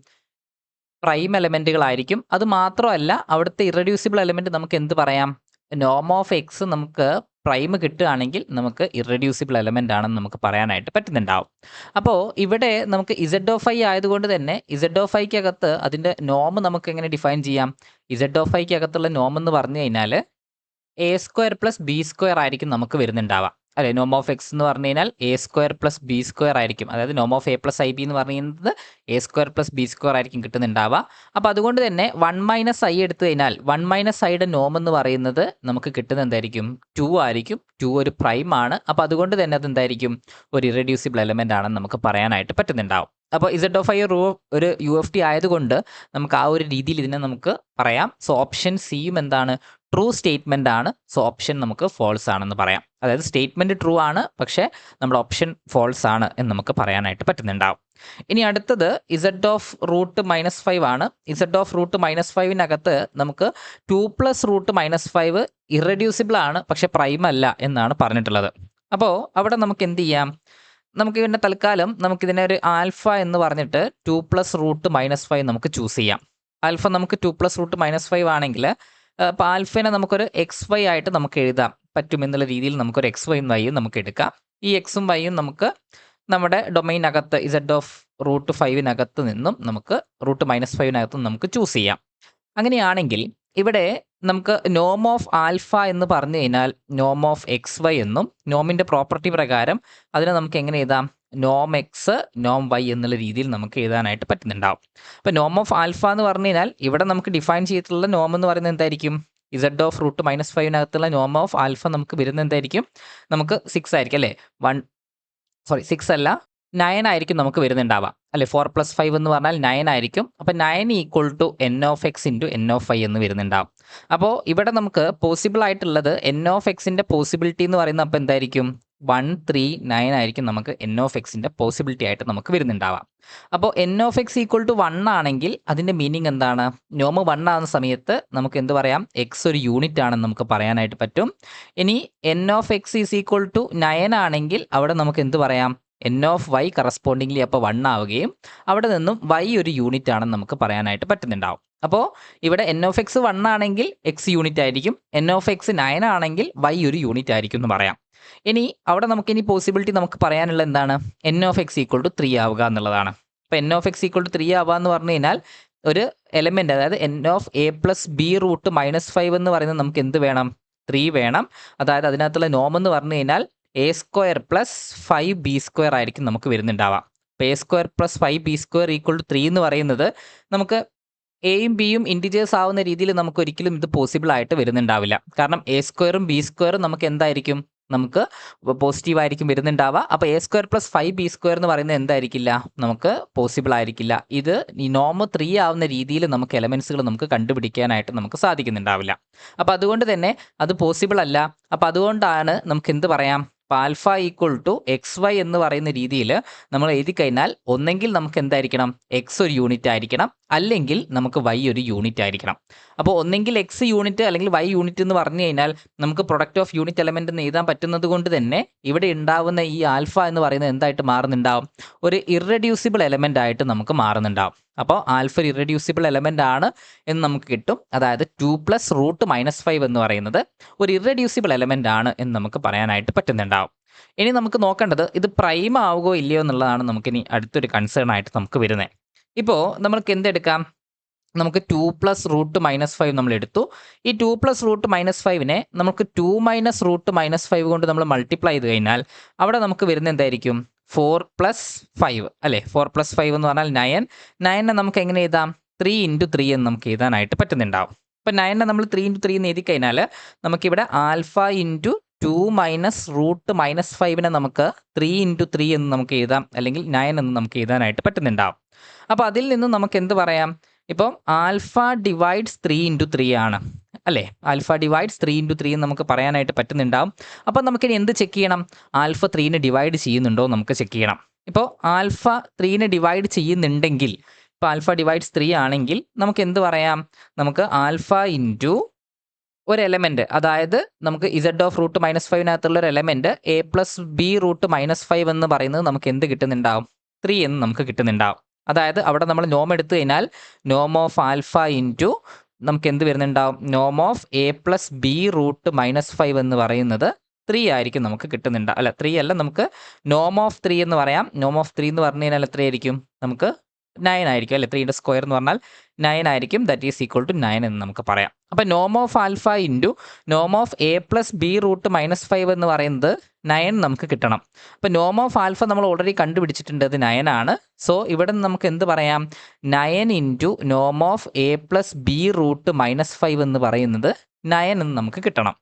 പ്രൈം എലമെൻറ്റുകളായിരിക്കും. അത് മാത്രമല്ല അവിടുത്തെ ഇറഡ്യൂസിബിൾ എലമെൻറ്റ് നമുക്ക് എന്ത് പറയാം, നോം ഓഫ് എക്സ് നമുക്ക് പ്രൈം കിട്ടുകയാണെങ്കിൽ നമുക്ക് ഇറഡ്യൂസിബിൾ എലമെൻ്റ് ആണെന്ന് നമുക്ക് പറയാനായിട്ട് പറ്റുന്നുണ്ടാവും. അപ്പോൾ ഇവിടെ നമുക്ക് ഇസഡ് ഓഫ് ഐ ആയതുകൊണ്ട് തന്നെ ഇസഡ് ഓഫ് ഐക്ക് അകത്ത് അതിൻ്റെ നോം നമുക്ക് എങ്ങനെ ഡിഫൈൻ ചെയ്യാം, ഇസഡ് ഓഫ് ഐക്ക് അകത്തുള്ള നോം എന്ന് പറഞ്ഞു കഴിഞ്ഞാൽ A² + B² ആയിരിക്കും നമുക്ക് വരുന്നുണ്ടാവുക. അല്ലെ, നോം ഓഫ് എക്സ് എന്ന് പറഞ്ഞു കഴിഞ്ഞാൽ A² + B² ആയിരിക്കും. അതായത് നോം ഓഫ് A + IB എന്ന് പറഞ്ഞു കഴിഞ്ഞത് A² + B² ആയിരിക്കും കിട്ടുന്നുണ്ടാവുക. അപ്പോൾ അതുകൊണ്ട് തന്നെ 1 - i എടുത്തു കഴിഞ്ഞാൽ 1 - iയുടെ നോം എന്ന് പറയുന്നത് നമുക്ക് കിട്ടുന്നത് എന്തായിരിക്കും, 2 ആയിരിക്കും. 2 ഒരു പ്രൈം ആണ്. അപ്പോൾ അതുകൊണ്ട് തന്നെ അതെന്തായിരിക്കും, ഒരു ഇറഡ്യൂസിബിൾ എലമെൻ്റ് ആണെന്ന് നമുക്ക് പറയാനായിട്ട് പറ്റുന്നുണ്ടാവും. അപ്പോൾ ഇസഡ് ഓഫ് ഐ ഒരു UFD ആയതുകൊണ്ട് നമുക്ക് ആ ഒരു രീതിയിൽ ഇതിനെ നമുക്ക് പറയാം. സോ ഓപ്ഷൻ സിയും എന്താണ്, ട്രൂ സ്റ്റേറ്റ്മെൻ്റ് ആണ്. സോ ഓപ്ഷൻ നമുക്ക് ഫോൾസ് ആണെന്ന് പറയാം. അതായത് സ്റ്റേറ്റ്മെൻറ്റ് ട്രൂ ആണ്, പക്ഷേ നമ്മുടെ ഓപ്ഷൻ ഫോൾസ് ആണ് എന്ന് നമുക്ക് പറയാനായിട്ട് പറ്റുന്നുണ്ടാവും. ഇനി അടുത്തത് ഇസഡ് ഓഫ് √-5 ആണ്. ഇസഡ് ഓഫ് √-5നകത്ത് നമുക്ക് 2 + √-5 ഇറഡ്യൂസിബിൾ ആണ്, പക്ഷേ പ്രൈം അല്ല എന്നാണ് പറഞ്ഞിട്ടുള്ളത്. അപ്പോൾ അവിടെ നമുക്ക് എന്ത് ചെയ്യാം, നമുക്ക് ഇതിൻ്റെ തൽക്കാലം നമുക്കിതിനെ ഒരു ആൽഫ എന്ന് പറഞ്ഞിട്ട് 2 + √-5 നമുക്ക് ചൂസ് ചെയ്യാം. ആൽഫ നമുക്ക് 2 + √-5 ആണെങ്കിൽ അപ്പോൾ ആൽഫേനെ നമുക്കൊരു XY ആയിട്ട് നമുക്ക് എഴുതാം പറ്റും എന്നുള്ള രീതിയിൽ നമുക്കൊരു XY വൈയും നമുക്ക് എടുക്കാം. ഈ എക്സും വൈയും നമുക്ക് നമ്മുടെ ഡൊമൈനകത്ത് ഇസഡ് ഓഫ് √5നകത്ത് നിന്നും നമുക്ക് √-5നകത്ത് നിന്നും നമുക്ക് ചൂസ് ചെയ്യാം. അങ്ങനെയാണെങ്കിൽ ഇവിടെ നമുക്ക് നോം ഓഫ് ആൽഫ എന്ന് പറഞ്ഞു കഴിഞ്ഞാൽ നോം ഓഫ് XY എന്നും നോമിൻ്റെ പ്രോപ്പർട്ടി പ്രകാരം അതിനെ നമുക്ക് എങ്ങനെ എഴുതാം, നോം എക്സ് നോം വൈ എന്നുള്ള രീതിയിൽ നമുക്ക് എഴുതാനായിട്ട് പറ്റുന്നുണ്ടാവും. അപ്പോൾ നോം ഓഫ് ആൽഫ എന്ന് പറഞ്ഞു കഴിഞ്ഞാൽ ഇവിടെ നമുക്ക് ഡിഫൈൻ ചെയ്തിട്ടുള്ള നോം എന്ന് പറയുന്നത് എന്തായിരിക്കും, ഇസഡ് ഓഫ് √-5നകത്തുള്ള നോം ഓഫ് ആൽഫ നമുക്ക് വരുന്നത് എന്തായിരിക്കും, നമുക്ക് 6 ആയിരിക്കും അല്ലേ, 6 അല്ല 9 ആയിരിക്കും നമുക്ക് വരുന്നുണ്ടാവുക അല്ലേ. 4 + 5 എന്ന് പറഞ്ഞാൽ 9 ആയിരിക്കും. അപ്പോൾ 9 = n of x × n of y എന്ന് വരുന്നുണ്ടാവും. അപ്പോൾ ഇവിടെ നമുക്ക് പോസിബിൾ ആയിട്ടുള്ളത് n of xൻ്റെ പോസിബിലിറ്റി എന്ന് പറയുന്നത് അപ്പോൾ എന്തായിരിക്കും, 139 ആയിരിക്കും നമുക്ക് എൻ ഓഫ് എക്സിൻ്റെ പോസിബിലിറ്റി ആയിട്ട് നമുക്ക് വരുന്നുണ്ടാവാം. അപ്പോൾ N of X equal to 1 ആണെങ്കിൽ അതിൻ്റെ മീനിങ് എന്താണ്? നോമ് 1 ആകുന്ന സമയത്ത് നമുക്ക് എന്ത് പറയാം? എക്സ് ഒരു യൂണിറ്റ് ആണെന്ന് നമുക്ക് പറയാനായിട്ട് പറ്റും. ഇനി N of X is equal to 9 ആണെങ്കിൽ അവിടെ നമുക്ക് എന്ത് പറയാം? എൻ ഓഫ് വൈ കറസ്പോണ്ടിംഗ്ലി അപ്പോൾ 1 ആവുകയും അവിടെ നിന്നും വൈ ഒരു യൂണിറ്റ് ആണെന്ന് നമുക്ക് പറയാനായിട്ട് പറ്റുന്നുണ്ടാവും. അപ്പോൾ ഇവിടെ എൻ ഓഫ് എക്സ് 1 ആണെങ്കിൽ എക്സ് യൂണിറ്റ് ആയിരിക്കും, എൻ ഓഫ് എക്സ് 9 ആണെങ്കിൽ വൈ ഒരു യൂണിറ്റ് ആയിരിക്കും എന്ന് പറയാം. ഇനി അവിടെ നമുക്ക് ഇനി പോസിബിലിറ്റി നമുക്ക് പറയാനുള്ള എന്താണ്? N of X equal to 3 ആവുക എന്നുള്ളതാണ്. അപ്പോൾ N of X equal to 3 ആവുക എന്ന് പറഞ്ഞു കഴിഞ്ഞാൽ ഒരു എലമെന്റ്, അതായത് N of A plus B root -5 എന്ന് പറയുന്നത് നമുക്ക് എന്ത് വേണം? 3 വേണം. അതായത് അതിനകത്തുള്ള നോം എന്ന് പറഞ്ഞു കഴിഞ്ഞാൽ എ സ്ക്വയർ പ്ലസ് 5b² ആയിരിക്കും നമുക്ക് വരുന്നുണ്ടാവാം. അപ്പോൾ A square plus 5b² equal to 3 എന്ന് പറയുന്നത് നമുക്ക് എയും ബിയും ഇൻറ്റിജേഴ്സ് ആവുന്ന രീതിയിൽ നമുക്ക് ഒരിക്കലും ഇത് പോസിബിൾ ആയിട്ട് വരുന്നുണ്ടാവില്ല. കാരണം എ സ്ക്വയറും ബി സ്ക്വയറും നമുക്ക് എന്തായിരിക്കും? നമുക്ക് പോസിറ്റീവ് ആയിരിക്കും വരുന്നുണ്ടാവുക. അപ്പോൾ എ സ്ക്വയർ പ്ലസ് 5b² എന്ന് പറയുന്നത് എന്തായിരിക്കില്ല? നമുക്ക് പോസിബിൾ ആയിരിക്കില്ല. ഇത് ഈ നോം 3 ആവുന്ന രീതിയിൽ നമുക്ക് എലമെൻസുകൾ നമുക്ക് കണ്ടുപിടിക്കാനായിട്ട് നമുക്ക് സാധിക്കുന്നുണ്ടാവില്ല. അപ്പോൾ അതുകൊണ്ട് തന്നെ അത് പോസിബിൾ അല്ല. അപ്പോൾ അതുകൊണ്ടാണ് നമുക്ക് എന്ത് പറയാം? Alpha equal to X Y എന്ന് പറയുന്ന രീതിയിൽ നമ്മൾ എഴുതി കഴിഞ്ഞാൽ ഒന്നെങ്കിൽ നമുക്ക് എന്തായിരിക്കണം? എക്സ് ഒരു യൂണിറ്റ് ആയിരിക്കണം, അല്ലെങ്കിൽ നമുക്ക് വൈ ഒരു യൂണിറ്റ് ആയിരിക്കണം. അപ്പോൾ ഒന്നെങ്കിൽ എക്സ് യൂണിറ്റ് അല്ലെങ്കിൽ വൈ യൂണിറ്റ് എന്ന് പറഞ്ഞു കഴിഞ്ഞാൽ നമുക്ക് പ്രൊഡക്റ്റ് ഓഫ് യൂണിറ്റ് എലമെന്റ് എന്ന് എഴുതാൻ പറ്റുന്നത് കൊണ്ട് തന്നെ ഇവിടെ ഉണ്ടാവുന്ന ഈ ആൽഫ എന്ന് പറയുന്നത് എന്തായിട്ട് മാറുന്നുണ്ടാവും? ഒരു ഇറഡ്യൂസിബിൾ എലമെന്റ് ആയിട്ട് നമുക്ക് മാറുന്നുണ്ടാവും. അപ്പോൾ ആൽഫ ഇറഡ്യൂസിബിൾ എലമെന്റ് ആണ് എന്ന് നമുക്ക് കിട്ടും. അതായത് 2 + √-5 എന്ന് പറയുന്നത് ഒരു ഇറഡ്യൂസിബിൾ എലമെന്റ് ആണ് എന്ന് നമുക്ക് പറയാനായിട്ട് പറ്റുന്നുണ്ടാവും. ഇനി നമുക്ക് നോക്കേണ്ടത് ഇത് പ്രൈം ആവുകയോ ഇല്ലയോ എന്നുള്ളതാണ് നമുക്കിനി അടുത്തൊരു കൺസേൺ ആയിട്ട് നമുക്ക് വരുന്നത്. ഇപ്പോൾ നമുക്ക് എന്തെടുക്കാം? നമുക്ക് 2 + √-5 നമ്മൾ എടുത്തു. ഈ 2 + √-5നെ നമുക്ക് 2 - √-5 കൊണ്ട് നമ്മൾ മൾട്ടിപ്ലൈ ചെയ്ത് കഴിഞ്ഞാൽ അവിടെ നമുക്ക് വരുന്ന എന്തായിരിക്കും? 4 + 5 അല്ലേ? 4 + 5 എന്ന് പറഞ്ഞാൽ 9. 9നെ നമുക്ക് എങ്ങനെ എഴുതാം? 3 × 3 എന്ന് നമുക്ക് എഴുതാനായിട്ട് പറ്റുന്നുണ്ടാവും. അപ്പോൾ 9നെ നമ്മൾ 3 × 3 എന്ന് എഴുതി കഴിഞ്ഞാൽ നമുക്കിവിടെ ആൽഫ ഇൻറ്റു 2 - √-5നെ നമുക്ക് 3 × 3 എന്ന് നമുക്ക് എഴുതാം, അല്ലെങ്കിൽ 9 എന്ന് നമുക്ക് എഴുതാനായിട്ട് പറ്റുന്നുണ്ടാവും. അപ്പോൾ അതിൽ നിന്ന് നമുക്ക് എന്ത് പറയാം? ഇപ്പം ആൽഫ ഡിവൈഡ്സ് 3 × 3 ആണ് അല്ലേ? ആൽഫ ഡിവൈഡ്സ് 3 × 3 എന്ന് നമുക്ക് പറയാനായിട്ട് പറ്റുന്നുണ്ടാവും. അപ്പോൾ നമുക്കിനി എന്ത് ചെക്ക് ചെയ്യണം? ആൽഫ 3നെ ഡിവൈഡ് ചെയ്യുന്നുണ്ടോ നമുക്ക് ചെക്ക് ചെയ്യണം. ഇപ്പോൾ ആൽഫ 3നെ ഡിവൈഡ് ചെയ്യുന്നുണ്ടെങ്കിൽ, ഇപ്പോൾ ആൽഫ ഡിവൈഡ്സ് 3 ആണെങ്കിൽ നമുക്ക് എന്ത് പറയാം? നമുക്ക് ആൽഫ ഇൻറ്റു ഒരു എലമെന്റ്, അതായത് നമുക്ക് ഇസഡ് ഓഫ് √-5നകത്തുള്ള ഒരു എലമെന്റ് എ പ്ലസ് ബി √-5 എന്ന് പറയുന്നത് നമുക്ക് എന്ത് കിട്ടുന്നുണ്ടാവും? 3 എന്ന് നമുക്ക് കിട്ടുന്നുണ്ടാവും. അതായത് അവിടെ നമ്മൾ നോം എടുത്തു കഴിഞ്ഞാൽ നോം ഓഫ് ആൽഫ ഇൻറ്റു നമുക്ക് എന്ത് വരുന്നുണ്ടാവും? നോം ഓഫ് എ പ്ലസ് ബി √-5 എന്ന് പറയുന്നത് 3 ആയിരിക്കും നമുക്ക് കിട്ടുന്നുണ്ടാവും. അല്ല, 3 അല്ല, നമുക്ക് നോം ഓഫ് 3 എന്ന് പറയാം. നോം ഓഫ് 3 എന്ന് പറഞ്ഞു കഴിഞ്ഞാൽ എത്രയായിരിക്കും? നമുക്ക് 9 ആയിരിക്കും അല്ലേ? 3യുടെ സ്ക്വയർ എന്ന് പറഞ്ഞാൽ 9 ആയിരിക്കും. ദാറ്റ് ഈസ് ഈക്വൽ ടു 9 എന്ന് നമുക്ക് പറയാം. അപ്പോൾ നോം ഓഫ് ആൽഫ ഇൻറ്റു നോം ഓഫ് എ പ്ലസ് ബി √-5 എന്ന് പറയുന്നത് 9 നമുക്ക് കിട്ടണം. അപ്പോൾ നോം ഓഫ് ആൽഫ നമ്മൾ ഓൾറെഡി കണ്ടുപിടിച്ചിട്ടുണ്ട്, അത് 9 ആണ്. സോ ഇവിടെ നിന്ന് നമുക്ക് എന്ത് പറയാം? 9 ഇൻറ്റു നോം ഓഫ് എ പ്ലസ് ബി √-5 എന്ന് പറയുന്നത് 9 എന്ന് നമുക്ക് കിട്ടണം.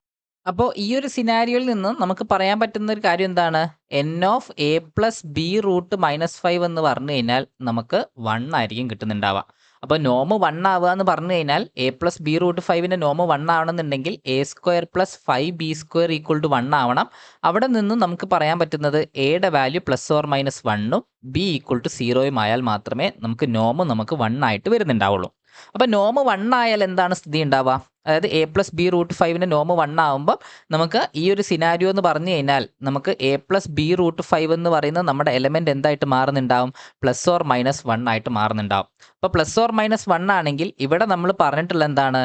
അപ്പോൾ ഈ ഒരു സിനാരിയോയിൽ നിന്ന് നമുക്ക് പറയാൻ പറ്റുന്ന ഒരു കാര്യം എന്താണ്? N of A plus B √-5 എന്ന് പറഞ്ഞു കഴിഞ്ഞാൽ നമുക്ക് 1 ആയിരിക്കും കിട്ടുന്നുണ്ടാവുക. അപ്പോൾ നോം 1 ആവുക എന്ന് പറഞ്ഞു കഴിഞ്ഞാൽ എ പ്ലസ് ബി √-5ൻ്റെ നോം 1 ആവണമെന്നുണ്ടെങ്കിൽ a square plus 5b² equal to 1 ആവണം. അവിടെ നിന്നും നമുക്ക് പറയാൻ പറ്റുന്നത് എയുടെ വാല്യൂ +or-1ഉം ബി ഈക്വൽ ടു 0ഉം ആയാൽ മാത്രമേ നമുക്ക് നോം നമുക്ക് 1 ആയിട്ട് വരുന്നുണ്ടാവുള്ളൂ. അപ്പോൾ നോം 1 ആയാൽ എന്താണ് സ്ഥിതി ഉണ്ടാവുക? അതായത് എ പ്ലസ് ബി √-5ൻ്റെ നോം 1 ആകുമ്പോൾ നമുക്ക് ഈ ഒരു സിനാരിയോ എന്ന് പറഞ്ഞു കഴിഞ്ഞാൽ നമുക്ക് എ പ്ലസ് ബി √-5 എന്ന് പറയുന്നത് നമ്മുടെ എലമെന്റ് എന്തായിട്ട് മാറുന്നുണ്ടാവും? +or-1 ആയിട്ട് മാറുന്നുണ്ടാവും. അപ്പോൾ +or-1 ആണെങ്കിൽ ഇവിടെ നമ്മൾ പറഞ്ഞിട്ടുള്ള എന്താണ്?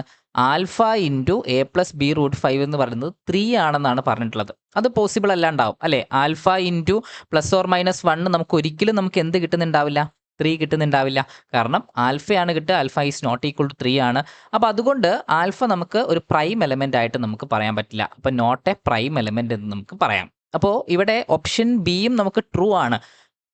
Alpha into A plus B √-5 എന്ന് പറയുന്നത് 3 ആണെന്നാണ് പറഞ്ഞിട്ടുള്ളത്. അത് പോസിബിൾ അല്ലാണ്ടാവും അല്ലേ? ആൽഫ ഇൻറ്റു +or-1 നമുക്ക് ഒരിക്കലും നമുക്ക് എന്ത് കിട്ടുന്നുണ്ടാവില്ല? 3 കിട്ടുന്നുണ്ടാവില്ല. കാരണം ആൽഫയാണ് കിട്ടുക, alpha is not equal to 3 ആണ്. അപ്പോൾ അതുകൊണ്ട് ആൽഫ നമുക്ക് ഒരു പ്രൈം എലമെന്റ് ആയിട്ട് നമുക്ക് പറയാൻ പറ്റില്ല. അപ്പോൾ നോട്ട് എ പ്രൈം എലമെന്റ് എന്ന് നമുക്ക് പറയാം. അപ്പോൾ ഇവിടെ ഓപ്ഷൻ ബിയും നമുക്ക് ട്രൂ ആണ്.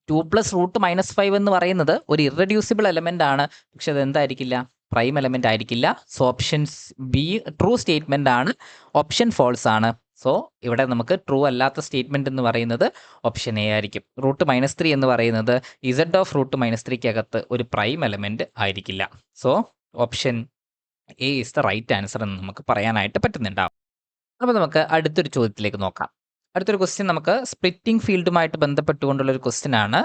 2 + √-5 എന്ന് പറയുന്നത് ഒരു ഇറഡ്യൂസിബിൾ എലമെന്റ് ആണ്. പക്ഷെ അത് എന്തായിരിക്കില്ല? പ്രൈം എലമെന്റ് ആയിരിക്കില്ല. So option be true statement ആണ്, ഓപ്ഷൻ ഫോൾസ് ആണ്. സോ ഇവിടെ നമുക്ക് ട്രൂ അല്ലാത്ത സ്റ്റേറ്റ്മെന്റ് എന്ന് പറയുന്നത് ഓപ്ഷൻ എ ആയിരിക്കും. √-3 എന്ന് പറയുന്നത് ഇസഡ് ഓഫ് √-3ക്കകത്ത് ഒരു പ്രൈം എലമെന്റ് ആയിരിക്കില്ല. So option A is the right answer എന്ന് നമുക്ക് പറയാനായിട്ട് പറ്റുന്നുണ്ടാവും. അപ്പോൾ നമുക്ക് അടുത്തൊരു ചോദ്യത്തിലേക്ക് നോക്കാം. അടുത്തൊരു ക്വസ്റ്റ്യൻ നമുക്ക് സ്പ്ലിറ്റിംഗ് ഫീൽഡുമായിട്ട് ബന്ധപ്പെട്ടുകൊണ്ടുള്ളൊരു ക്വസ്റ്റ്യൻ ആണ്.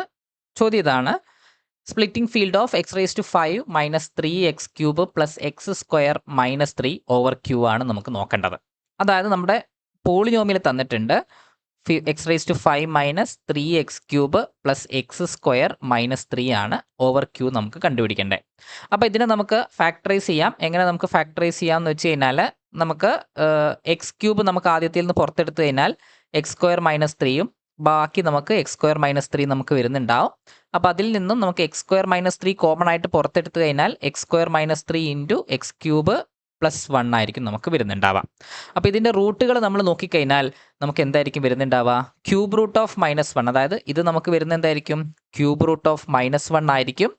ചോദ്യം ഇതാണ്: splitting field of X raise to 5 minus 3x cube plus X square minus 3 over Q ആണ് നമുക്ക് നോക്കേണ്ടത്. അതായത് നമ്മുടെ പോളിനോമിയൽ തന്നിട്ടുണ്ട് X raise to 5 minus 3x cube plus X square minus 3 ആണ് ഓവർ ക്യൂ നമുക്ക് കണ്ടുപിടിക്കേണ്ടത്. അപ്പോൾ ഇതിനെ നമുക്ക് ഫാക്ടറൈസ് ചെയ്യാം. എങ്ങനെ നമുക്ക് ഫാക്ടറൈസ് ചെയ്യാമെന്ന് വെച്ച് കഴിഞ്ഞാൽ നമുക്ക് എക്സ് ക്യൂബ് നമുക്ക് ആദ്യത്തിൽ നിന്ന് പുറത്തെടുത്ത് കഴിഞ്ഞാൽ എക്സ് സ്ക്വയർ മൈനസ് 3യും ബാക്കി നമുക്ക് എക്സ് സ്ക്വയർ മൈനസ് 3 നമുക്ക് വരുന്നുണ്ടാവും. അപ്പോൾ അതിൽ നിന്നും നമുക്ക് എക്സ് സ്ക്വയർ മൈനസ് 3 കോമൺ ആയിട്ട് പുറത്തെടുത്ത് കഴിഞ്ഞാൽ X square minus 3 into X cube plus 1 ആയിരിക്കും നമുക്ക് വരുന്നുണ്ടാവാം. അപ്പോൾ ഇതിൻ്റെ റൂട്ടുകൾ നമ്മൾ നോക്കിക്കഴിഞ്ഞാൽ നമുക്ക് എന്തായിരിക്കും വരുന്നുണ്ടാവുക? Cube root of -1. അതായത് ഇത് നമുക്ക് വരുന്ന എന്തായിരിക്കും? ക്യൂബ് റൂട്ട് ഓഫ് -1 ആയിരിക്കും.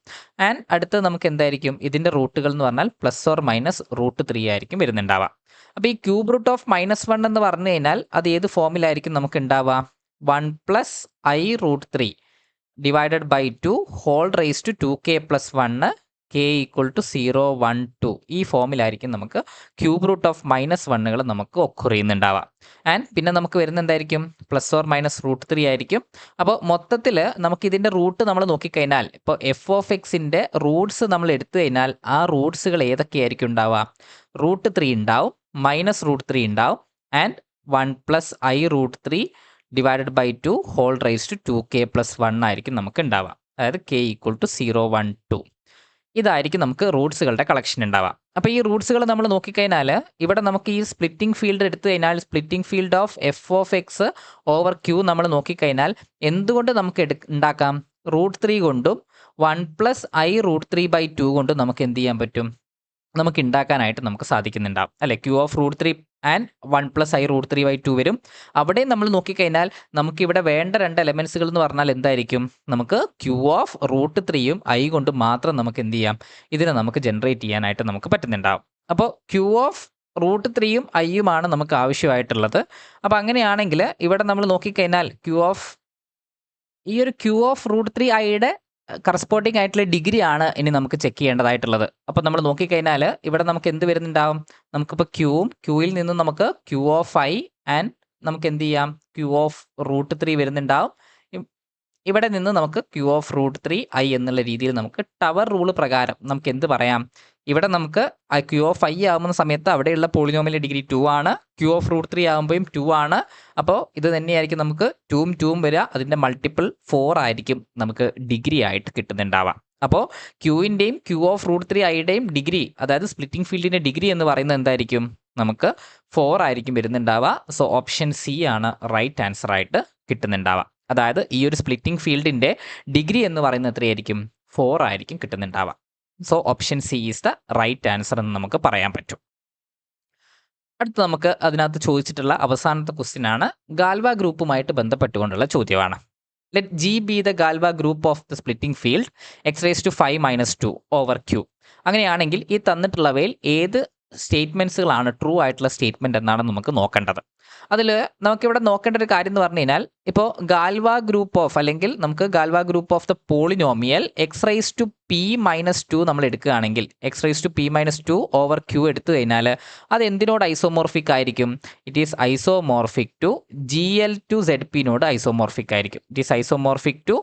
ആൻഡ് അടുത്ത് നമുക്ക് എന്തായിരിക്കും? ഇതിൻ്റെ റൂട്ടുകൾ എന്ന് പറഞ്ഞാൽ പ്ലസ് ഓർ മൈനസ് √3 ആയിരിക്കും വരുന്നുണ്ടാവുക. അപ്പോൾ ഈ ക്യൂബ് റൂട്ട് ഓഫ് -1 എന്ന് പറഞ്ഞു കഴിഞ്ഞാൽ അത് ഏത് ഫോമിലായിരിക്കും നമുക്ക് ഉണ്ടാവുക? 1 plus i√3 divided by 2 whole raise to 2k plus 1 k equal to 0, 1, 2 ഈ ഫോമിലായിരിക്കും നമുക്ക് ക്യൂബ് റൂട്ട് ഓഫ് -1കൾ നമുക്ക് ഒക്കർ ചെയ്യുന്നുണ്ടാവുക. ആൻഡ് പിന്നെ നമുക്ക് വരുന്ന എന്തായിരിക്കും? പ്ലസ് ഓർ മൈനസ് √3 ആയിരിക്കും. അപ്പോൾ മൊത്തത്തിൽ നമുക്ക് ഇതിൻ്റെ റൂട്ട് നമ്മൾ നോക്കിക്കഴിഞ്ഞാൽ ഇപ്പോൾ എഫ് ഓഫ് എക്സിൻ്റെ റൂട്ട്സ് നമ്മൾ എടുത്തു കഴിഞ്ഞാൽ ആ റൂട്ട്സുകൾ ഏതൊക്കെയായിരിക്കും ഉണ്ടാവുക? √3 ഉണ്ടാവും, -√3 ഉണ്ടാവും, and 1 plus i√3 divided by 2 whole raise to 2k plus 1 ആയിരിക്കും നമുക്ക് ഉണ്ടാവുക. അതായത് k ഈക്വൽ ടു 0, 1, 2 ഇതായിരിക്കും നമുക്ക് റൂട്ട്സുകളുടെ കളക്ഷൻ ഉണ്ടാവുക. അപ്പോൾ ഈ റൂട്ട്സുകൾ നമ്മൾ നോക്കിക്കഴിഞ്ഞാൽ ഇവിടെ നമുക്ക് ഈ സ്പ്ലിറ്റിംഗ് ഫീൽഡ് എടുത്തു കഴിഞ്ഞാൽ splitting field of F of X over Q നമ്മൾ നോക്കിക്കഴിഞ്ഞാൽ എന്തുകൊണ്ട് നമുക്ക് ഉണ്ടാക്കാം? √3 കൊണ്ടും 1 പ്ലസ് i√3/2 കൊണ്ടും നമുക്ക് എന്ത് ചെയ്യാൻ പറ്റും? നമുക്ക് ഉണ്ടാക്കാനായിട്ട് നമുക്ക് സാധിക്കുന്നുണ്ടാവും അല്ലേ? Q of √3 and 1 plus i√3/2 വരും. അവിടെ നമ്മൾ നോക്കിക്കഴിഞ്ഞാൽ നമുക്കിവിടെ വേണ്ട 2 എലമെൻസുകൾ എന്ന് പറഞ്ഞാൽ എന്തായിരിക്കും? നമുക്ക് ക്യൂ ഓഫ് √3യും i കൊണ്ട് മാത്രം നമുക്ക് എന്ത് ചെയ്യാം? ഇതിനെ നമുക്ക് ജനറേറ്റ് ചെയ്യാനായിട്ട് നമുക്ക് പറ്റുന്നുണ്ടാവും. അപ്പോൾ ക്യൂ ഓഫ് √3യും iയുമാണ് നമുക്ക് ആവശ്യമായിട്ടുള്ളത്. അപ്പോൾ അങ്ങനെയാണെങ്കിൽ ഇവിടെ നമ്മൾ നോക്കിക്കഴിഞ്ഞാൽ ഈ ഒരു ക്യൂ ഓഫ് √3iയുടെ കറസ്പോണ്ടിങ് ആയിട്ടുള്ള ഡിഗ്രി ആണ് ഇനി നമുക്ക് ചെക്ക് ചെയ്യേണ്ടതായിട്ടുള്ളത്. അപ്പോൾ നമ്മൾ നോക്കിക്കഴിഞ്ഞാൽ ഇവിടെ നമുക്ക് എന്ത് വരുന്നുണ്ടാവും? നമുക്കിപ്പോൾ ക്യൂയിൽ നിന്നും നമുക്ക് ക്യൂ ഓഫ് i ആൻഡ് നമുക്ക് എന്ത് ചെയ്യാം? ക്യൂ ഓഫ് √3 വരുന്നുണ്ടാവും. ഇവിടെ നിന്ന് നമുക്ക് ക്യൂ ഓഫ് √3i എന്നുള്ള രീതിയിൽ നമുക്ക് ടവർ റൂൾ പ്രകാരം നമുക്ക് എന്ത് പറയാം? ഇവിടെ നമുക്ക് ക്യൂ ഓഫ് i ആകുന്ന സമയത്ത് അവിടെയുള്ള പോളിനോമിയൽ ഡിഗ്രി 2 ആണ്. ക്യൂ ഓഫ് √3 ആകുമ്പോഴും 2 ആണ്. അപ്പോൾ ഇത് തന്നെയായിരിക്കും നമുക്ക് 2ഉം 2ഉം വരിക. അതിൻ്റെ മൾട്ടിപ്പിൾ 4 ആയിരിക്കും നമുക്ക് ഡിഗ്രി ആയിട്ട് കിട്ടുന്നുണ്ടാവാം. അപ്പോൾ ക്യൂവിൻ്റെയും ക്യൂ ഓഫ് √3iയുടെയും ഡിഗ്രി, അതായത് സ്പ്ലിറ്റിംഗ് ഫീൽഡിൻ്റെ ഡിഗ്രി എന്ന് പറയുന്നത് എന്തായിരിക്കും? നമുക്ക് 4 ആയിരിക്കും വരുന്നുണ്ടാവുക. സോ ഓപ്ഷൻ സി ആണ് റൈറ്റ് ആൻസർ ആയിട്ട് കിട്ടുന്നുണ്ടാവുക. അതായത് ഈ ഒരു സ്പ്ലിറ്റിംഗ് ഫീൽഡിൻ്റെ ഡിഗ്രി എന്ന് പറയുന്നത് എത്രയായിരിക്കും? 4 ആയിരിക്കും കിട്ടുന്നുണ്ടാവുക. So option C is the right answer എന്ന് നമുക്ക് പറയാൻ പറ്റും. അടുത്ത് നമുക്ക് അതിനകത്ത് ചോദിച്ചിട്ടുള്ള അവസാനത്തെ ക്വസ്റ്റ്യൻ ആണ് ഗാൽവ ഗ്രൂപ്പുമായിട്ട് ബന്ധപ്പെട്ടുകൊണ്ടുള്ള ചോദ്യമാണ്. Let G be the Galois group of the splitting field X raise to 5 - 2 over Q. അങ്ങനെയാണെങ്കിൽ ഈ തന്നിട്ടുള്ളവയിൽ ഏത് സ്റ്റേറ്റ്മെൻറ്റ്സുകളാണ് ട്രൂ ആയിട്ടുള്ള സ്റ്റേറ്റ്മെൻറ്റ് എന്നാണ് നമുക്ക് നോക്കേണ്ടത്. അതിൽ നമുക്കിവിടെ നോക്കേണ്ട ഒരു കാര്യം എന്ന് പറഞ്ഞു കഴിഞ്ഞാൽ ഇപ്പോൾ ഗാൽവ ഗ്രൂപ്പ് ഓഫ് അല്ലെങ്കിൽ നമുക്ക് Galois group of the polynomial x raise to p-2 നമ്മൾ എടുക്കുകയാണെങ്കിൽ x raise to p-2 over Q എടുത്തു കഴിഞ്ഞാൽ അത് എന്തിനോട് ഐസോമോർഫിക് ആയിരിക്കും? It is isomorphic to GL2ZP isomorphic ആയിരിക്കും. It is isomorphic to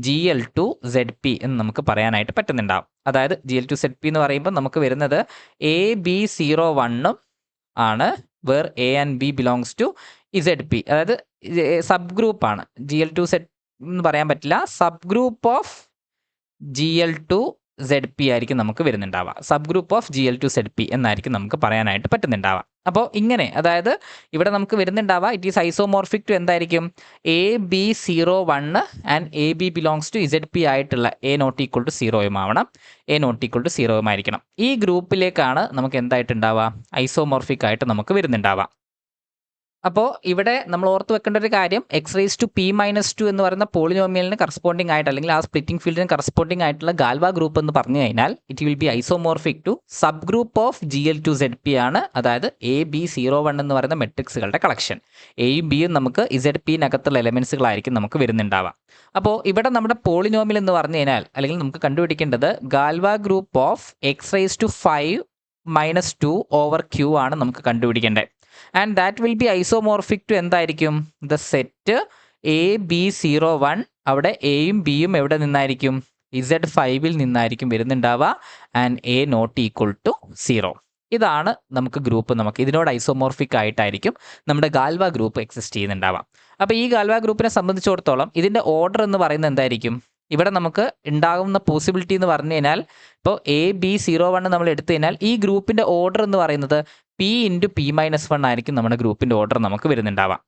GL2ZP എന്ന് നമുക്ക് പറയാനായിട്ട് പറ്റുന്നുണ്ടാവും. അതായത് GL2ZP എന്ന് പറയുമ്പോൾ നമുക്ക് വരുന്നത് AB01 ആണ്, where A and B belongs to ZP. അതായത് സബ് ഗ്രൂപ്പാണ്. GL2Z എന്ന് പറയാൻ പറ്റില്ല. സബ് ഗ്രൂപ്പ് ഓഫ് GL2ZP ആയിരിക്കും നമുക്ക് വരുന്നുണ്ടാവുക. സബ് ഗ്രൂപ്പ് ഓഫ് GL2ZP എന്നായിരിക്കും നമുക്ക് പറയാനായിട്ട് പറ്റുന്നുണ്ടാവുക. അപ്പോൾ ഇങ്ങനെ, അതായത് ഇവിടെ നമുക്ക് വരുന്നുണ്ടാവുക ഇറ്റ് ഈസ് ഐസോമോർഫിക് ടു എന്തായിരിക്കും? AB01 and AB belongs to ZP ആയിട്ടുള്ള A≠0 ആവണം. A≠0 ആയിരിക്കണം. ഈ ഗ്രൂപ്പിലേക്കാണ് നമുക്ക് എന്തായിട്ടുണ്ടാവുക? ഐസോമോർഫിക് ആയിട്ട് നമുക്ക് വരുന്നുണ്ടാവുക. അപ്പോൾ ഇവിടെ നമ്മൾ ഓർത്ത് വെക്കേണ്ട ഒരു കാര്യം, എക്സ് റേസ് ടു p-2 എന്ന് പറയുന്ന പോളിനോമിയലിന് കറസ്പോണ്ടിങ് ആയിട്ട് അല്ലെങ്കിൽ ആ സ്പ്ലിറ്റിംഗ് ഫീൽഡിന് കറസ്പോണ്ടിങ് ആയിട്ടുള്ള ഗാൽവ ഗ്രൂപ്പ് എന്ന് പറഞ്ഞു കഴിഞ്ഞാൽ it will be isomorphic to subgroup of GL2ZP ആണ്. അതായത് AB01 എന്ന് പറയുന്ന മെട്രിക്സുകളുടെ കളക്ഷൻ. എയും ബിയും നമുക്ക് ZP-നകത്തുള്ള എലമെൻസുകളായിരിക്കും നമുക്ക് വരുന്നുണ്ടാവുക. അപ്പോൾ ഇവിടെ നമ്മുടെ പോളിനോമിയൽ എന്ന് പറഞ്ഞു കഴിഞ്ഞാൽ അല്ലെങ്കിൽ നമുക്ക് കണ്ടുപിടിക്കേണ്ടത് Galois group of X raise to 5 - 2 over Q ആണ് നമുക്ക് കണ്ടുപിടിക്കേണ്ടത്. And that will be isomorphic to എന്തായിരിക്കും? ദ സെറ്റ് AB01 അവിടെ എയും ബിയും എവിടെ നിന്നായിരിക്കും? Z5ൽ നിന്നായിരിക്കും വരുന്നുണ്ടാവുക. And A not equal to 0. ഇതാണ് നമുക്ക് ഗ്രൂപ്പ്, നമുക്ക് ഇതിനോട് ഐസോമോർഫിക് ആയിട്ടായിരിക്കും നമ്മുടെ ഗാൽവ ഗ്രൂപ്പ് എക്സിസ്റ്റ് ചെയ്യുന്നുണ്ടാവാം. അപ്പോൾ ഈ ഗാൽവ ഗ്രൂപ്പിനെ സംബന്ധിച്ചിടത്തോളം ഇതിൻ്റെ ഓർഡർ എന്ന് പറയുന്നത് എന്തായിരിക്കും? ഇവിടെ നമുക്ക് ഉണ്ടാകുന്ന പോസിബിലിറ്റി എന്ന് പറഞ്ഞു കഴിഞ്ഞാൽ ഇപ്പോൾ AB01 നമ്മൾ എടുത്തു കഴിഞ്ഞാൽ ഈ ഗ്രൂപ്പിൻ്റെ ഓർഡർ എന്ന് പറയുന്നത് P×P-1 ആയിരിക്കും നമ്മുടെ ഗ്രൂപ്പിൻ്റെ ഓർഡർ നമുക്ക് വരുന്നുണ്ടാവാം.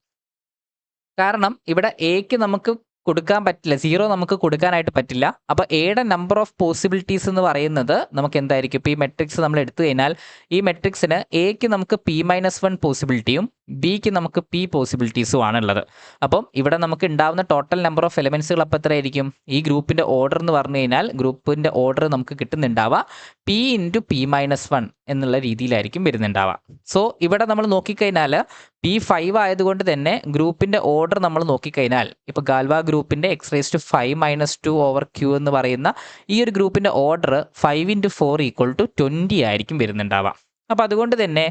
കാരണം ഇവിടെ എക്ക് നമുക്ക് കൊടുക്കാൻ പറ്റില്ല, 0 നമുക്ക് കൊടുക്കാനായിട്ട് പറ്റില്ല. അപ്പോൾ എയുടെ നമ്പർ ഓഫ് പോസിബിലിറ്റീസ് എന്ന് പറയുന്നത് നമുക്ക് എന്തായിരിക്കും? ഇപ്പോൾ ഈ മെട്രിക്സ് നമ്മൾ എടുത്തു കഴിഞ്ഞാൽ ഈ മെട്രിക്സിന് എക്ക് നമുക്ക് P-1 പോസിബിലിറ്റിയും ബിക്ക് നമുക്ക് P പോസിബിലിറ്റീസും ആണുള്ളത്. അപ്പം ഇവിടെ നമുക്ക് ഉണ്ടാകുന്ന ടോട്ടൽ നമ്പർ ഓഫ് എലമെൻസുകൾ അപ്പോൾ എത്രയായിരിക്കും? ഈ ഗ്രൂപ്പിൻ്റെ ഓർഡർ എന്ന് പറഞ്ഞു കഴിഞ്ഞാൽ ഗ്രൂപ്പിൻ്റെ ഓർഡർ നമുക്ക് കിട്ടുന്നുണ്ടാവുക P×P-1 എന്നുള്ള രീതിയിലായിരിക്കും വരുന്നുണ്ടാവുക. സോ ഇവിടെ നമ്മൾ നോക്കിക്കഴിഞ്ഞാൽ P5 ആയതുകൊണ്ട് തന്നെ ഗ്രൂപ്പിൻ്റെ ഓർഡർ നമ്മൾ നോക്കിക്കഴിഞ്ഞാൽ ഇപ്പോൾ ഗാൽവ ഗ്രൂപ്പിൻ്റെ x⁵5-2/q എന്ന് പറയുന്ന ഈ ഒരു ഗ്രൂപ്പിൻ്റെ ഓർഡർ 5×4 = 20 ആയിരിക്കും വരുന്നുണ്ടാവുക. അപ്പോൾ അതുകൊണ്ട് തന്നെ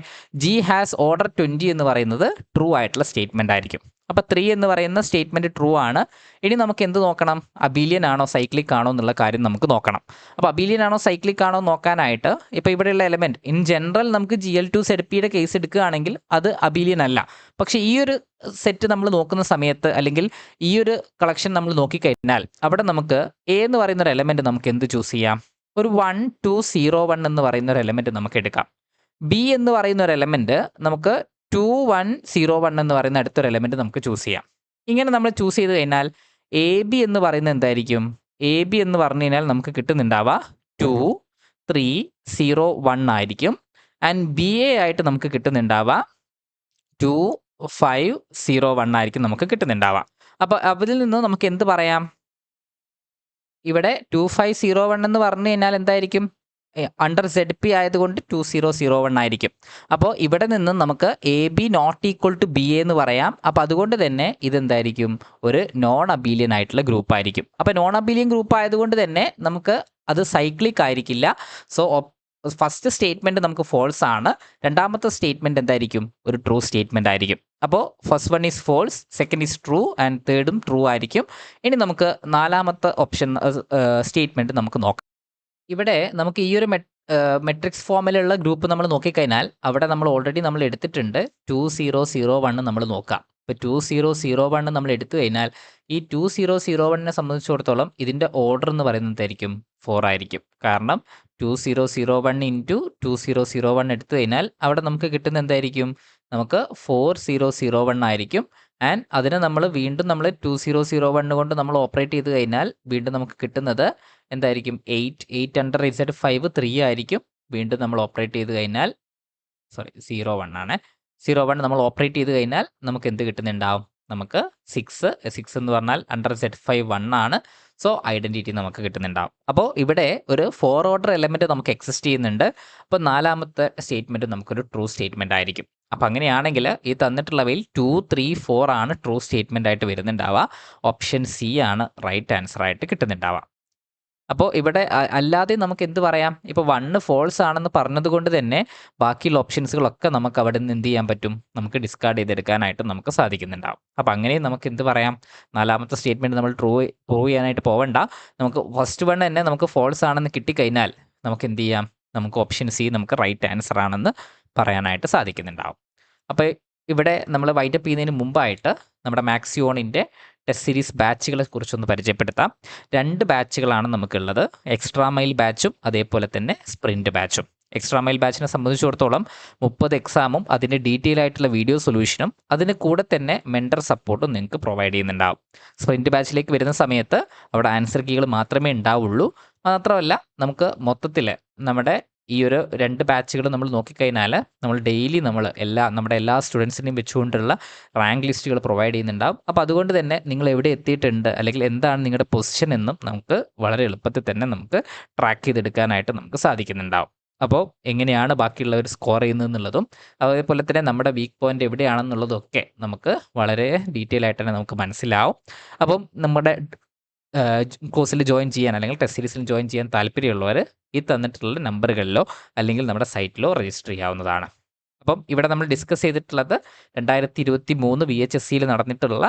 G ഹാസ് ഓർഡർ 20 എന്ന് പറയുന്നത് ട്രൂ ആയിട്ടുള്ള സ്റ്റേറ്റ്മെൻ്റ് ആയിരിക്കും. അപ്പോൾ 3 എന്ന് പറയുന്ന സ്റ്റേറ്റ്മെൻറ്റ് ട്രൂ ആണ്. ഇനി നമുക്ക് എന്ത് നോക്കണം? അബീലിയൻ ആണോ സൈക്ലിക് ആണോ എന്നുള്ള കാര്യം നമുക്ക് നോക്കണം. അപ്പോൾ അബീലിയൻ ആണോ സൈക്ലിക് ആണോ നോക്കാനായിട്ട് ഇപ്പോൾ ഇവിടെയുള്ള എലമെൻറ്റ് ഇൻ ജനറൽ നമുക്ക് GL2 ZPയുടെ കേസ് എടുക്കുകയാണെങ്കിൽ അത് അബീലിയൻ അല്ല. പക്ഷേ ഈ ഒരു സെറ്റ് നമ്മൾ നോക്കുന്ന സമയത്ത് അല്ലെങ്കിൽ ഈ ഒരു കളക്ഷൻ നമ്മൾ നോക്കിക്കഴിഞ്ഞാൽ അവിടെ നമുക്ക് A എന്ന് പറയുന്ന ഒരു എലമെൻറ്റ് നമുക്ക് എന്ത് ചൂസ് ചെയ്യാം? ഒരു 1 2 0 1 എന്ന് പറയുന്ന ഒരു എലമെൻറ്റ് നമുക്ക് എടുക്കാം. ബി എന്ന് പറയുന്ന ഒരു എലമെൻറ്റ് നമുക്ക് 2 1 0 1 എന്ന് പറയുന്ന അടുത്തൊരു എലമെൻറ്റ് നമുക്ക് ചൂസ് ചെയ്യാം. ഇങ്ങനെ നമ്മൾ ചൂസ് ചെയ്ത് കഴിഞ്ഞാൽ AB എന്ന് പറയുന്നത് എന്തായിരിക്കും? AB എന്ന് പറഞ്ഞു കഴിഞ്ഞാൽ നമുക്ക് കിട്ടുന്നുണ്ടാവുക 2 3 0 1 ആയിരിക്കും. ആൻഡ് BA ആയിട്ട് നമുക്ക് കിട്ടുന്നുണ്ടാവുക 2 5 0 1 ആയിരിക്കും നമുക്ക് കിട്ടുന്നുണ്ടാവുക. അപ്പോൾ അതിൽ നിന്ന് നമുക്ക് എന്ത് പറയാം? ഇവിടെ 2 5 0 1 എന്ന് പറഞ്ഞു കഴിഞ്ഞാൽ എന്തായിരിക്കും? അണ്ടർ ZP ആയതുകൊണ്ട് 2 0 0 1 ആയിരിക്കും. അപ്പോൾ ഇവിടെ നിന്ന് നമുക്ക് AB not equal to BA എന്ന് പറയാം. അപ്പോൾ അതുകൊണ്ട് തന്നെ ഇതെന്തായിരിക്കും? ഒരു നോൺ അബീലിയൻ ആയിട്ടുള്ള ഗ്രൂപ്പ് ആയിരിക്കും. അപ്പോൾ നോൺ അബീലിയൻ ഗ്രൂപ്പ് ആയതുകൊണ്ട് തന്നെ നമുക്ക് അത് സൈക്ലിക് ആയിരിക്കില്ല. സോ ഫസ്റ്റ് സ്റ്റേറ്റ്മെൻറ്റ് നമുക്ക് ഫോൾസ് ആണ്. രണ്ടാമത്തെ സ്റ്റേറ്റ്മെൻറ്റ് എന്തായിരിക്കും? ഒരു ട്രൂ സ്റ്റേറ്റ്മെൻറ്റ് ആയിരിക്കും. അപ്പോൾ first one is false, second is true and തേർഡും ട്രൂ ആയിരിക്കും. ഇനി നമുക്ക് നാലാമത്തെ ഓപ്ഷൻ സ്റ്റേറ്റ്മെൻറ്റ് നമുക്ക് നോക്കാം. ഇവിടെ നമുക്ക് ഈ ഒരു മെട്രിക്സ് ഫോമിലുള്ള ഗ്രൂപ്പ് നമ്മൾ നോക്കിക്കഴിഞ്ഞാൽ അവിടെ നമ്മൾ ഓൾറെഡി നമ്മൾ എടുത്തിട്ടുണ്ട് 2 0 0 1 നമ്മൾ നോക്കാം. ഇപ്പോൾ 2 0 0 1 നമ്മൾ എടുത്തു കഴിഞ്ഞാൽ ഈ 2 0 0 1നെ സംബന്ധിച്ചിടത്തോളം ഇതിൻ്റെ ഓർഡർ എന്ന് പറയുന്നതായിരിക്കും 4 ആയിരിക്കും. കാരണം 2 0 0 1 × 2 0 0 1 എടുത്തു കഴിഞ്ഞാൽ അവിടെ നമുക്ക് കിട്ടുന്ന എന്തായിരിക്കും? നമുക്ക് 4 0 0 1 ആയിരിക്കും. ആൻഡ് അതിനെ നമ്മൾ വീണ്ടും നമ്മൾ 2 0 0 1 കൊണ്ട് നമ്മൾ ഓപ്പറേറ്റ് ചെയ്ത് കഴിഞ്ഞാൽ വീണ്ടും നമുക്ക് കിട്ടുന്നത് എന്തായിരിക്കും? 8 അണ്ടർ Z5 3 ആയിരിക്കും. വീണ്ടും നമ്മൾ ഓപ്പറേറ്റ് ചെയ്ത് കഴിഞ്ഞാൽ 0 1 ആണ്. 0 1 നമ്മൾ ഓപ്പറേറ്റ് ചെയ്ത് കഴിഞ്ഞാൽ നമുക്ക് എന്ത് കിട്ടുന്നുണ്ടാവും? നമുക്ക് 6 എന്ന് പറഞ്ഞാൽ അണ്ടർ Z5 1 ആണ്. സോ ഐഡൻറ്റിറ്റി നമുക്ക് കിട്ടുന്നുണ്ടാവും. അപ്പോൾ ഇവിടെ ഒരു 4 ഓർഡർ എലമെൻറ്റ് നമുക്ക് എക്സിസ്റ്റ് ചെയ്യുന്നുണ്ട്. അപ്പോൾ നാലാമത്തെ സ്റ്റേറ്റ്മെൻറ്റ് നമുക്കൊരു ട്രൂ സ്റ്റേറ്റ്മെൻറ്റ് ആയിരിക്കും. അപ്പോൾ അങ്ങനെയാണെങ്കിൽ ഈ തന്നിട്ടുള്ളവയിൽ 2 3 4 ആണ് ട്രൂ സ്റ്റേറ്റ്മെൻ്റ് ആയിട്ട് വരുന്നുണ്ടാവുക. ഓപ്ഷൻ സി ആണ് റൈറ്റ് ആൻസർ ആയിട്ട് കിട്ടുന്നുണ്ടാവുക. അപ്പോൾ ഇവിടെ അല്ലാതെ നമുക്ക് എന്ത് പറയാം? ഇപ്പോൾ 1 ഫോൾസ് ആണെന്ന് പറഞ്ഞതുകൊണ്ട് തന്നെ ബാക്കിയുള്ള ഓപ്ഷൻസുകളൊക്കെ നമുക്ക് അവിടെ നിന്ന് എന്ത് ചെയ്യാൻ പറ്റും? നമുക്ക് ഡിസ്കാർഡ് ചെയ്തെടുക്കാനായിട്ട് നമുക്ക് സാധിക്കുന്നുണ്ടാവും. അപ്പോൾ അങ്ങനെ നമുക്ക് എന്ത് പറയാം? നാലാമത്തെ സ്റ്റേറ്റ്മെൻറ്റ് നമ്മൾ പ്രൂവ് ചെയ്യാനായിട്ട് പോവണ്ട. നമുക്ക് ഫസ്റ്റ് വൺ തന്നെ നമുക്ക് ഫോൾസ് ആണെന്ന് കിട്ടിക്കഴിഞ്ഞാൽ നമുക്ക് എന്ത് ചെയ്യാം? നമുക്ക് ഓപ്ഷൻ സി നമുക്ക് റൈറ്റ് ആൻസർ ആണെന്ന് പറയാനായിട്ട് സാധിക്കുന്നുണ്ടാവും. അപ്പോൾ ഇവിടെ നമ്മൾ വൈൻഡപ്പ് ചെയ്യുന്നതിന് മുമ്പായിട്ട് നമ്മുടെ മാക്സിയോണിൻ്റെ ടെസ്റ്റ് സീരീസ് ബാച്ചുകളെ കുറിച്ചൊന്ന് പരിചയപ്പെടുത്താം. 2 ബാച്ചുകളാണ് നമുക്കുള്ളത്. എക്സ്ട്രാ മൈൽ ബാച്ചും അതേപോലെ തന്നെ സ്പ്രിൻറ്റ് ബാച്ചും. എക്സ്ട്രാ മൈൽ ബാച്ചിനെ സംബന്ധിച്ചിടത്തോളം 30 എക്സാമും അതിൻ്റെ ഡീറ്റെയിൽ ആയിട്ടുള്ള വീഡിയോ സൊല്യൂഷനും അതിന് കൂടെ തന്നെ മെൻറ്റർ സപ്പോർട്ടും നിങ്ങൾക്ക് പ്രൊവൈഡ് ചെയ്യുന്നുണ്ടാവും. സ്പ്രിൻറ്റ് ബാച്ചിലേക്ക് വരുന്ന സമയത്ത് അവിടെ ആൻസർ കീകൾ മാത്രമേ ഉണ്ടാവുള്ളൂ. മാത്രമല്ല നമുക്ക് മൊത്തത്തിൽ നമ്മുടെ ഈ ഒരു 2 ബാച്ചുകൾ നമ്മൾ നോക്കിക്കഴിഞ്ഞാൽ നമ്മൾ ഡെയിലി നമ്മുടെ എല്ലാ സ്റ്റുഡൻസിനെയും വെച്ചുകൊണ്ടുള്ള റാങ്ക് ലിസ്റ്റുകൾ പ്രൊവൈഡ് ചെയ്യുന്നുണ്ടാവും. അപ്പോൾ അതുകൊണ്ട് തന്നെ നിങ്ങൾ എവിടെ എത്തിയിട്ടുണ്ട് അല്ലെങ്കിൽ എന്താണ് നിങ്ങളുടെ പൊസിഷൻ എന്നും നമുക്ക് വളരെ എളുപ്പത്തിൽ തന്നെ നമുക്ക് ട്രാക്ക് ചെയ്തെടുക്കാനായിട്ട് നമുക്ക് സാധിക്കുന്നുണ്ടാവും. അപ്പോൾ എങ്ങനെയാണ് ബാക്കിയുള്ളവർ സ്കോർ ചെയ്യുന്നതെന്നുള്ളതും അതേപോലെ തന്നെ നമ്മുടെ വീക്ക് പോയിൻ്റ് എവിടെയാണെന്നുള്ളതൊക്കെ നമുക്ക് വളരെ ഡീറ്റെയിൽ ആയിട്ട് തന്നെ നമുക്ക് മനസ്സിലാവും. അപ്പം നമ്മുടെ കോഴ്സിൽ ജോയിൻ ചെയ്യാൻ അല്ലെങ്കിൽ ടെസ്റ്റ് സീരീസിൽ ജോയിൻ ചെയ്യാൻ താല്പര്യമുള്ളവർ ഈ തന്നിട്ടുള്ള നമ്പറുകളിലോ അല്ലെങ്കിൽ നമ്മുടെ സൈറ്റിലോ രജിസ്റ്റർ ചെയ്യാവുന്നതാണ്. അപ്പം ഇവിടെ നമ്മൾ ഡിസ്കസ് ചെയ്തിട്ടുള്ളത് 2023 VHSCയിൽ നടന്നിട്ടുള്ള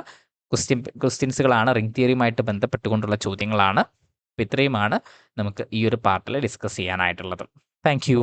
ക്വസ്റ്റ്യൻസുകളാണ്. റിംഗ് തിയറിയുമായിട്ട് ബന്ധപ്പെട്ടുകൊണ്ടുള്ള ചോദ്യങ്ങളാണ്. അപ്പോൾ ഇത്രയുമാണ് നമുക്ക് ഈ ഒരു പാർട്ടിൽ ഡിസ്കസ് ചെയ്യാനായിട്ടുള്ളത്. Thank you.